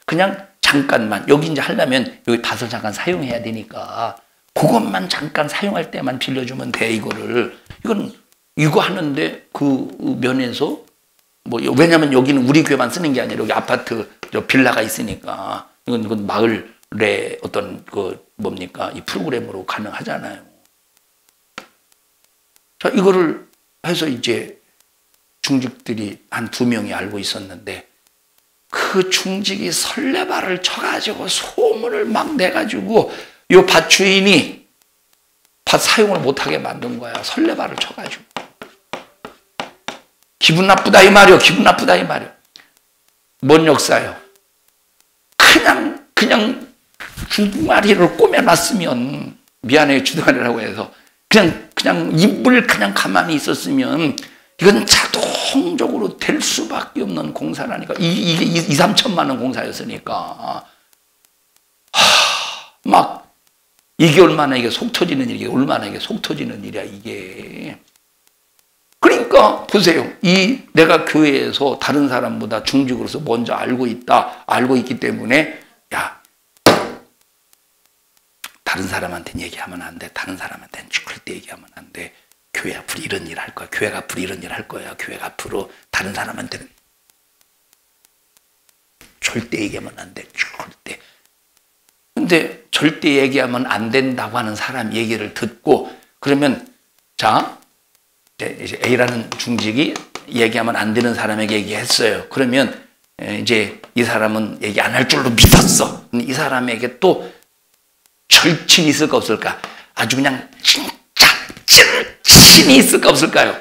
그냥 잠깐만, 여기 이제 하려면 여기 밭을 잠깐 사용해야 되니까 그것만 잠깐 사용할 때만 빌려주면 돼. 이거 하는데 그 면에서 왜냐면 여기는 우리 교회만 쓰는 게 아니라 여기 아파트 빌라가 있으니까 이건 마을의 어떤 이 프로그램으로 가능하잖아요. 자, 이거를 해서 이제 중직들이 한 2명이 알고 있었는데, 그 중직이 설레발을 쳐가지고 소문을 막 내가지고 요 밭 주인이 밭 사용을 못하게 만든 거야. 설레발을 쳐가지고. 기분 나쁘다 이 말이요. 뭔 역사요? 그냥 주둥아리를 꼬매놨으면, 미안해요 주둥아리라고 해서, 그냥 입을 그냥 가만히 있었으면 이건 자동적으로 될 수밖에 없는 공사라니까. 이게 2-3천만 원 공사였으니까. 막 이게 얼마나 이게 속 터지는 일이야 이게. 그러니까 보세요. 내가 교회에서 다른 사람보다 중직으로서 먼저 알고 있기 때문에, 야, 다른 사람한테는 얘기하면 안 돼. 다른 사람한테는 절대 얘기하면 안 돼. 교회 앞으로 이런 일 할 거야. 교회가 앞으로 다른 사람한테는 절대 얘기하면 안 돼. 절대. 근데 절대 얘기하면 안 된다고 하는 사람 얘기를 듣고, 그러면 자, 이제 A라는 중직이 얘기하면 안 되는 사람에게 얘기했어요. 그러면 이제 이 사람은 얘기 안 할 줄로 믿었어. 근데 이 사람에게 또 절친이 있을까 없을까? 아주 그냥 진짜 절친이 있을까 없을까요?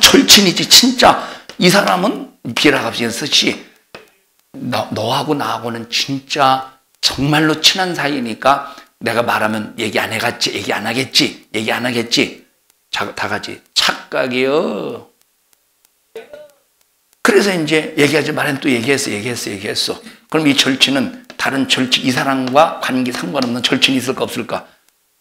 절친이지. 진짜 이 사람은 비라갑시에 쓰시, 너하고 나하고는 진짜 정말로 친한 사이니까 내가 말하면 얘기 안 하겠지. 다 같이 착각이요. 그래서 이제 얘기하지 말아도 또 얘기했어. 그럼 이 절친은 다른 절친, 이 사람과 관계 상관없는 절친이 있을까 없을까?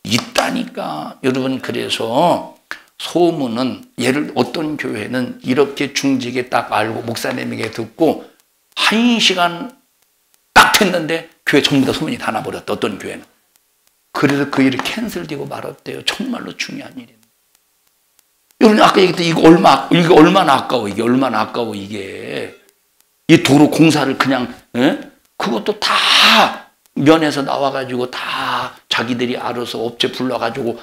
있다니까. 여러분, 그래서 소문은, 어떤 교회는 이렇게 중직에 딱 알고 목사님에게 듣고 1시간 딱 됐는데 교회 전부 다 소문이 다 나버렸다. 어떤 교회는. 그래서 그 일이 캔슬되고 말았대요. 정말로 중요한 일입니다. 여러분, 아까 얘기했던 이게 얼마나 아까워. 이 도로 공사를 그냥, 그것도 다 면에서 나와가지고 다 자기들이 알아서 업체 불러가지고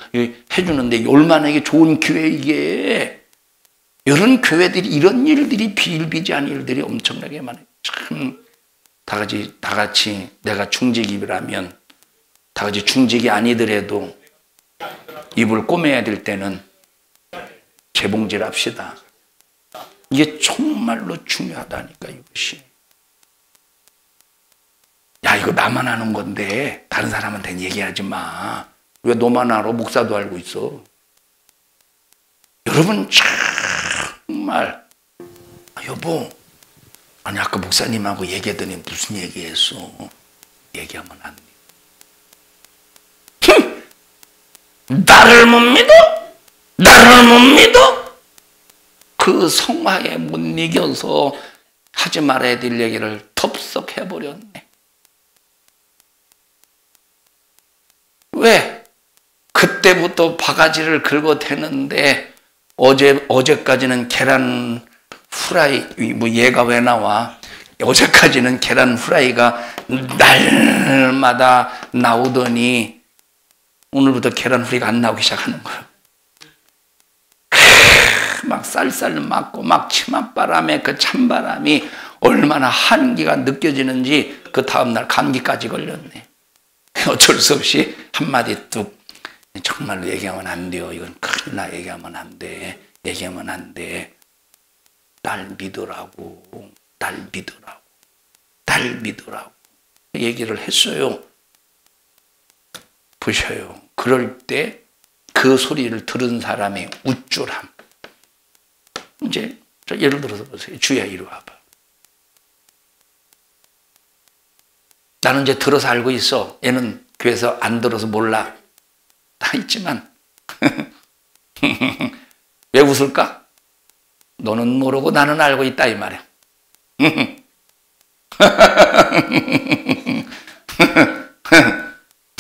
해주는데, 이게 얼마나 이게 좋은 교회, 이게. 이런 교회들이, 이런 일들이 비일비재한 일들이 엄청나게 많아요. 참, 다 같이 내가 중직이라면, 다 같이 중직이 아니더라도 입을 꼬매야 될 때는 재봉질 합시다. 이게 정말로 중요하다니까, 이것이. 야, 이거 나만 아는 건데 다른 사람한테는 얘기하지 마. 왜 너만 알아? 목사도 알고 있어. 여러분, 정말 여보, 아니 아까 목사님하고 얘기했더니 무슨 얘기했어? 얘기하면 안 돼. 나를 못 믿어? 나를 못 믿어? 그 성화에 못 이겨서 하지 말아야 될 얘기를 덥석 해버렸네. 왜? 그때부터 바가지를 긁어대는데 어제까지는 계란 후라이, 뭐 얘가 왜 나와? 어제까지는 계란 후라이가 날마다 나오더니 오늘부터 계란 후라이가 안 나오기 시작하는 거야. 막 쌀쌀 맞고 막 치맛바람에 그 찬바람이 얼마나 한기가 느껴지는지 그 다음날 감기까지 걸렸네. 어쩔 수 없이 한마디 뚝, 정말로 얘기하면 안 돼요. 이건 큰일 나. 얘기하면 안 돼. 얘기하면 안 돼. 날 믿으라고. 날 믿으라고. 날 믿으라고. 얘기를 했어요. 보셔요. 그럴 때 그 소리를 들은 사람의 우쭐함. 이제 예를 들어서 보세요. 주야 이리 와봐. 나는 이제 들어서 알고 있어. 얘는 교회에서 안 들어서 몰라. 다 있지만 왜 웃을까? 너는 모르고 나는 알고 있다 이 말이야.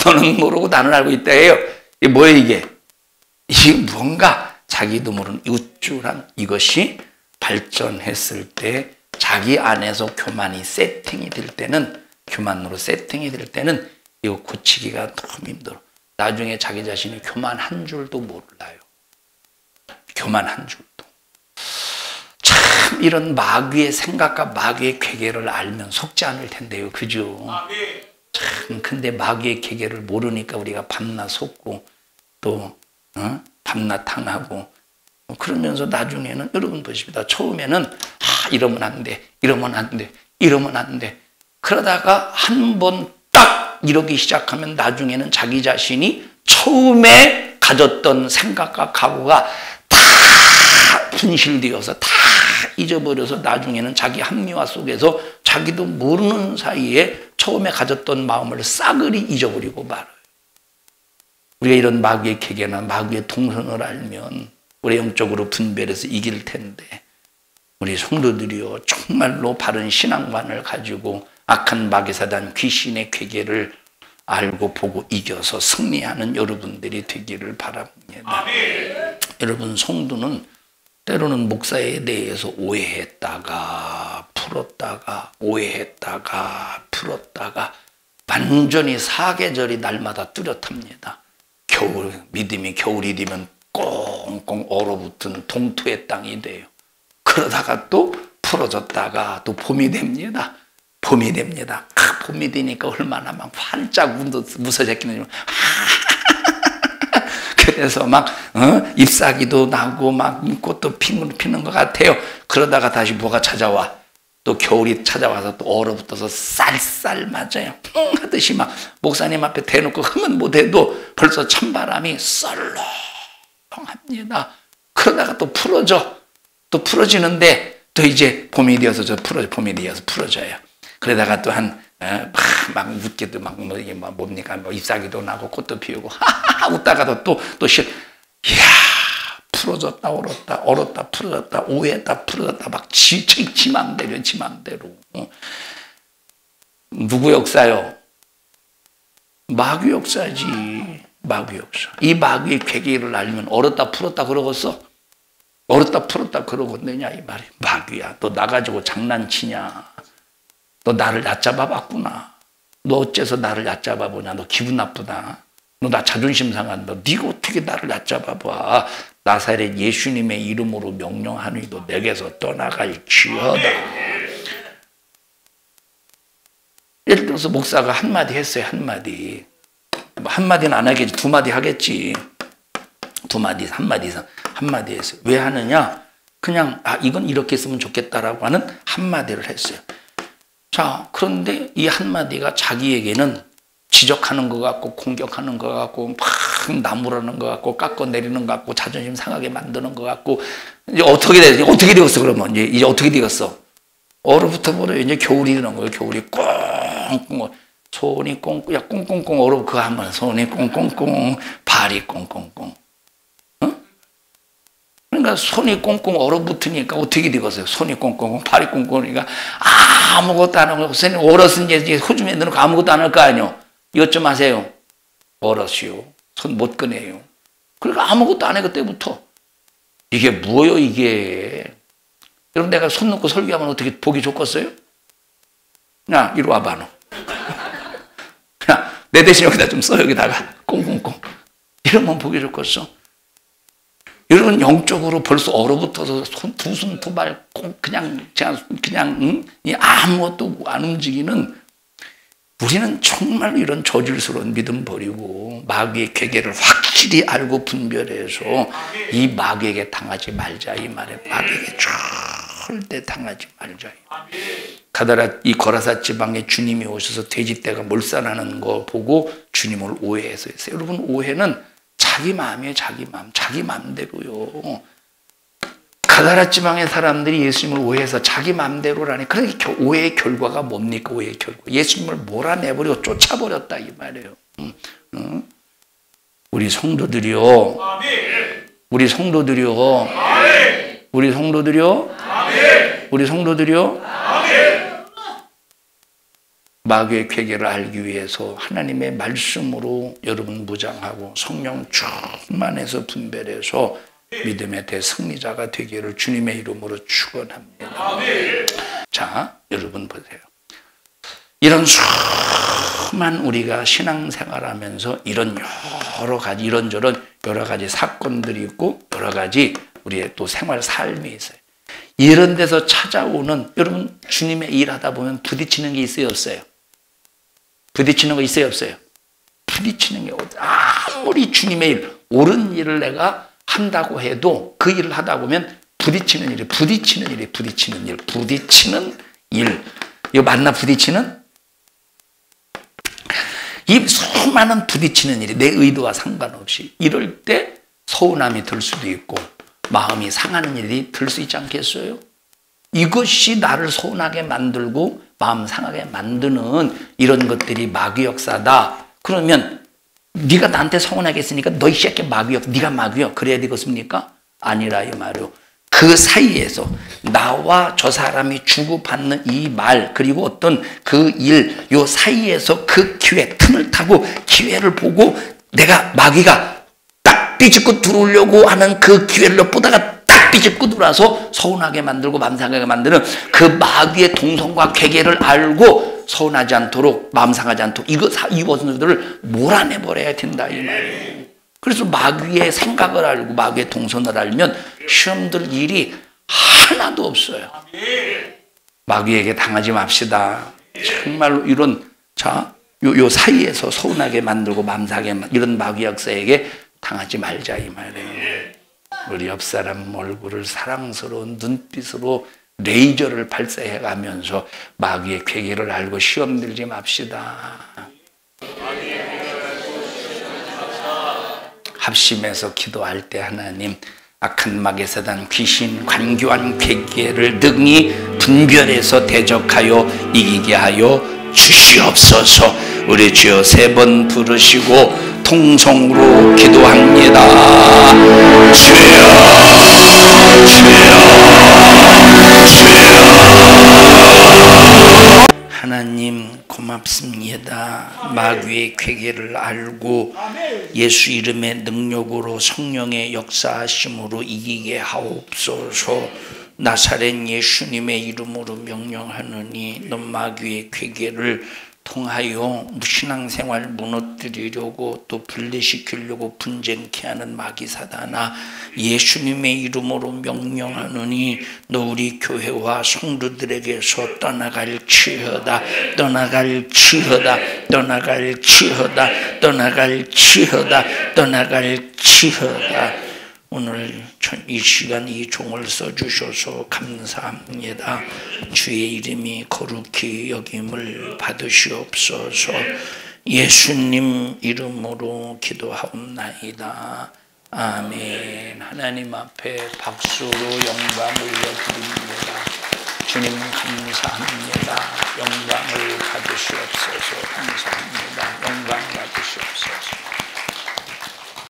너는 모르고 나는 알고 있다예요. 이게 뭐예요 이게? 이게 뭔가 자기도 모르는 우쭐한 이것이 발전했을 때 자기 안에서 교만이 세팅이 될 때는, 교만으로 세팅이 될 때는 이거 고치기가 너무 힘들어. 나중에 자기 자신이 교만 한 줄도 몰라요. 교만 한 줄도. 참 이런 마귀의 생각과 마귀의 괴계를 알면 속지 않을 텐데요. 그죠? 참 근데 마귀의 괴계를 모르니까 우리가 밤낮 속고 또 밤낮 당하고 그러면서 나중에는 여러분 보십니다. 처음에는 이러면 안 돼. 이러면 안 돼. 이러면 안 돼. 그러다가 한 번 딱 이러기 시작하면 나중에는 자기 자신이 처음에 가졌던 생각과 각오가 다 분실되어서 다 잊어버려서 나중에는 자기 합리화 속에서 자기도 모르는 사이에 처음에 가졌던 마음을 싸그리 잊어버리고 말아요. 우리가 이런 마귀의 계계나 마귀의 동선을 알면 우리 영적으로 분별해서 이길 텐데, 우리 성도들이요 정말로 바른 신앙관을 가지고 악한 마귀사단 귀신의 괴계를 알고 보고 이겨서 승리하는 여러분들이 되기를 바랍니다. 아멘. 여러분 성도는 때로는 목사에 대해서 오해했다가 풀었다가 오해했다가 풀었다가 완전히 사계절이 날마다 뚜렷합니다. 겨울, 믿음이 겨울이 되면 꽁꽁 얼어붙은 동토의 땅이 돼요. 그러다가 또 풀어졌다가 또 봄이 됩니다. 봄이 됩니다. 봄이 되니까 얼마나 막 활짝 웃어제끼는 그래서 막 잎사귀도 나고 막 꽃도 피는 것 같아요. 그러다가 다시 뭐가 찾아와. 또 겨울이 찾아와서 또 얼어붙어서 쌀쌀 맞아요. 하듯이 막 목사님 앞에 대놓고 흥은 못해도 벌써 찬바람이 썰렁합니다. 그러다가 또 풀어져. 또 풀어지는데 또 이제 봄이 되어서 봄이 되어서 풀어져요. 그러다가 또 막 웃기도 막 뭐 이게 뭡니까? 뭐 잎사귀도 나고 꽃도 피우고 웃다가도 또 이야 풀어졌다 얼었다 풀어졌다 오해했다 풀어졌다 막 지 맘대로 누구 역사요? 마귀 역사지. 마귀 역사. 이 마귀의 괴계를 알면 얼었다 풀었다 그러겠어? 얼었다 풀었다 그러고 내냐 이 말이야. 마귀야 너 나 가지고 장난치냐? 너 나를 얕잡아 봤구나. 너 어째서 나를 얕잡아 보냐? 너 기분 나쁘다. 너 나 자존심 상한다. 네가 어떻게 나를 얕잡아 봐. 나사렛 예수님의 이름으로 명령하니 너 내게서 떠나갈지어다. 예를 들어서 목사가 한마디 했어요. 한마디. 한마디는 안 하겠지. 두 마디 하겠지. 두 마디, 한마디 이상. 한마디 했어요. 왜 하느냐? 그냥 이건 이렇게 했으면 좋겠다라고 하는 한마디를 했어요. 자, 그런데 이 한마디가 자기에게는 지적하는 것 같고 공격하는 것 같고 막 나무라는 것 같고 깎아내리는 것 같고 자존심 상하게 만드는 것 같고 이제 어떻게 되었어 그러면 이제 어떻게 되었어? 얼어붙어 버려. 이제 겨울이 되는 거예요. 겨울이 꽁꽁 손이 꽁꽁꽁 얼어 그 한번 손이 꽁꽁꽁 발이 꽁꽁꽁. 그러니까 손이 꽁꽁 얼어붙으니까 어떻게 되겠어요? 손이 꽁꽁 발이 꽁꽁이니까 아무것도 안 하고 선생님 얼었으니 이제 호주머니에 넣어놓고 아무것도 안 할 거 아니에요. 이것 좀 하세요. 얼었어요. 손 못 꺼내요. 그러니까 아무것도 안 해 그때부터. 이게 뭐예요 이게. 여러분 내가 손 놓고 설교하면 어떻게 보기 좋겠어요? 야 이리 와봐 너. 야 내 대신 여기다 좀 써 여기다가 꽁꽁꽁. 이러면 보기 좋겠어. 여러분 영적으로 벌써 얼어붙어서 두 손 두 발 그냥 아무것도 안 움직이는 우리는 정말 이런 저질스러운 믿음 버리고 마귀의 괴계를 확실히 알고 분별해서 이 마귀에게 당하지 말자 이 말에 마귀에게 절대 당하지 말자. 가다라 이 거라사 지방에 주님이 오셔서 돼지떼가 몰살하는 거 보고 주님을 오해해서 했어요. 여러분 오해는 자기 마음이에요. 자기 마음. 자기 마음대로요. 가다라 지방의 사람들이 예수님을 오해해서 자기 마음대로라니. 그러니까 오해의 결과가 뭡니까? 오해의 결과. 예수님을 몰아내버리고 쫓아버렸다 이 말이에요. 우리 성도들이요. 우리 성도들이요. 우리 성도들이요. 우리 성도들이요. 마귀의 괴계를 알기 위해서 하나님의 말씀으로 여러분 무장하고 성령 충만해서 분별해서 믿음의 대승리자가 되기를 주님의 이름으로 축원합니다. 자, 여러분 보세요. 이런 수많은 우리가 신앙생활하면서 이런 여러 가지 이런저런 여러 가지 사건들이 있고 여러 가지 우리의 또 생활 삶이 있어요. 이런 데서 찾아오는 여러분 주님의 일하다 보면 부딪히는 게 있어요 없어요? 부딪히는 거 있어요 없어요? 부딪히는 게 아무리 주님의 일 옳은 일을 내가 한다고 해도 그 일을 하다 보면 부딪히는 일 이거 맞나 부딪히는? 이 수많은 부딪히는 일이 내 의도와 상관없이 이럴 때 서운함이 들 수도 있고 마음이 상하는 일이 들 수 있지 않겠어요? 이것이 나를 서운하게 만들고 마음 상하게 만드는 이런 것들이 마귀 역사다. 그러면 네가 나한테 서운하게 했으니까 너 이 새끼 마귀 역사, 네가 마귀야. 그래야 되겠습니까? 아니라 이 말이요. 그 사이에서 나와 저 사람이 주고받는 이 말 그리고 어떤 그 일 요 사이에서 그 기회 틈을 타고 기회를 보고 내가 마귀가 딱 비집고 들어오려고 하는 그 기회를 보다가 딱 비집고 들어와서 서운하게 만들고 마음 상하게 만드는 그 마귀의 동성과 괴계를 알고 서운하지 않도록 마음 상하지 않도록 이 원수들을 몰아내버려야 된다 이 말이에요. 그래서 마귀의 생각을 알고 마귀의 동선을 알면 시험 들 일이 하나도 없어요. 마귀에게 당하지 맙시다. 정말로 이런 요 사이에서 서운하게 만들고 마음 상하게 이런 마귀 역사에게 당하지 말자 이 말이에요. 우리 옆 사람 얼굴을 사랑스러운 눈빛으로 레이저를 발사해가면서 마귀의 괴계를 알고 시험 들지 맙시다. 합심해서 기도할 때 하나님 악한 마귀의 사단 귀신 관교한 괴계를 능히 분별해서 대적하여 이기게 하여 주시옵소서. 우리 주여 3번 부르시고 통성으로 기도합니다. 주여 하나님 고맙습니다. 마귀의 괴계를 알고 예수 이름의 능력으로 성령의 역사하심으로 이기게 하옵소서. 나사렛 예수님의 이름으로 명령하느니 너 마귀의 괴계를 통하여 신앙생활 무너뜨리려고 또 분리시키려고 분쟁케 하는 마귀 사단아, 예수님의 이름으로 명령하노니 너 우리 교회와 성도들에게서 떠나갈지어다. 오늘 이 시간 이 종을 써주셔서 감사합니다. 주의 이름이 거룩히 여김을 받으시옵소서. 예수님 이름으로 기도하옵나이다. 아멘. 하나님 앞에 박수로 영광 올려드립니다. 주님 감사합니다. 영광을 받으시옵소서. 감사합니다.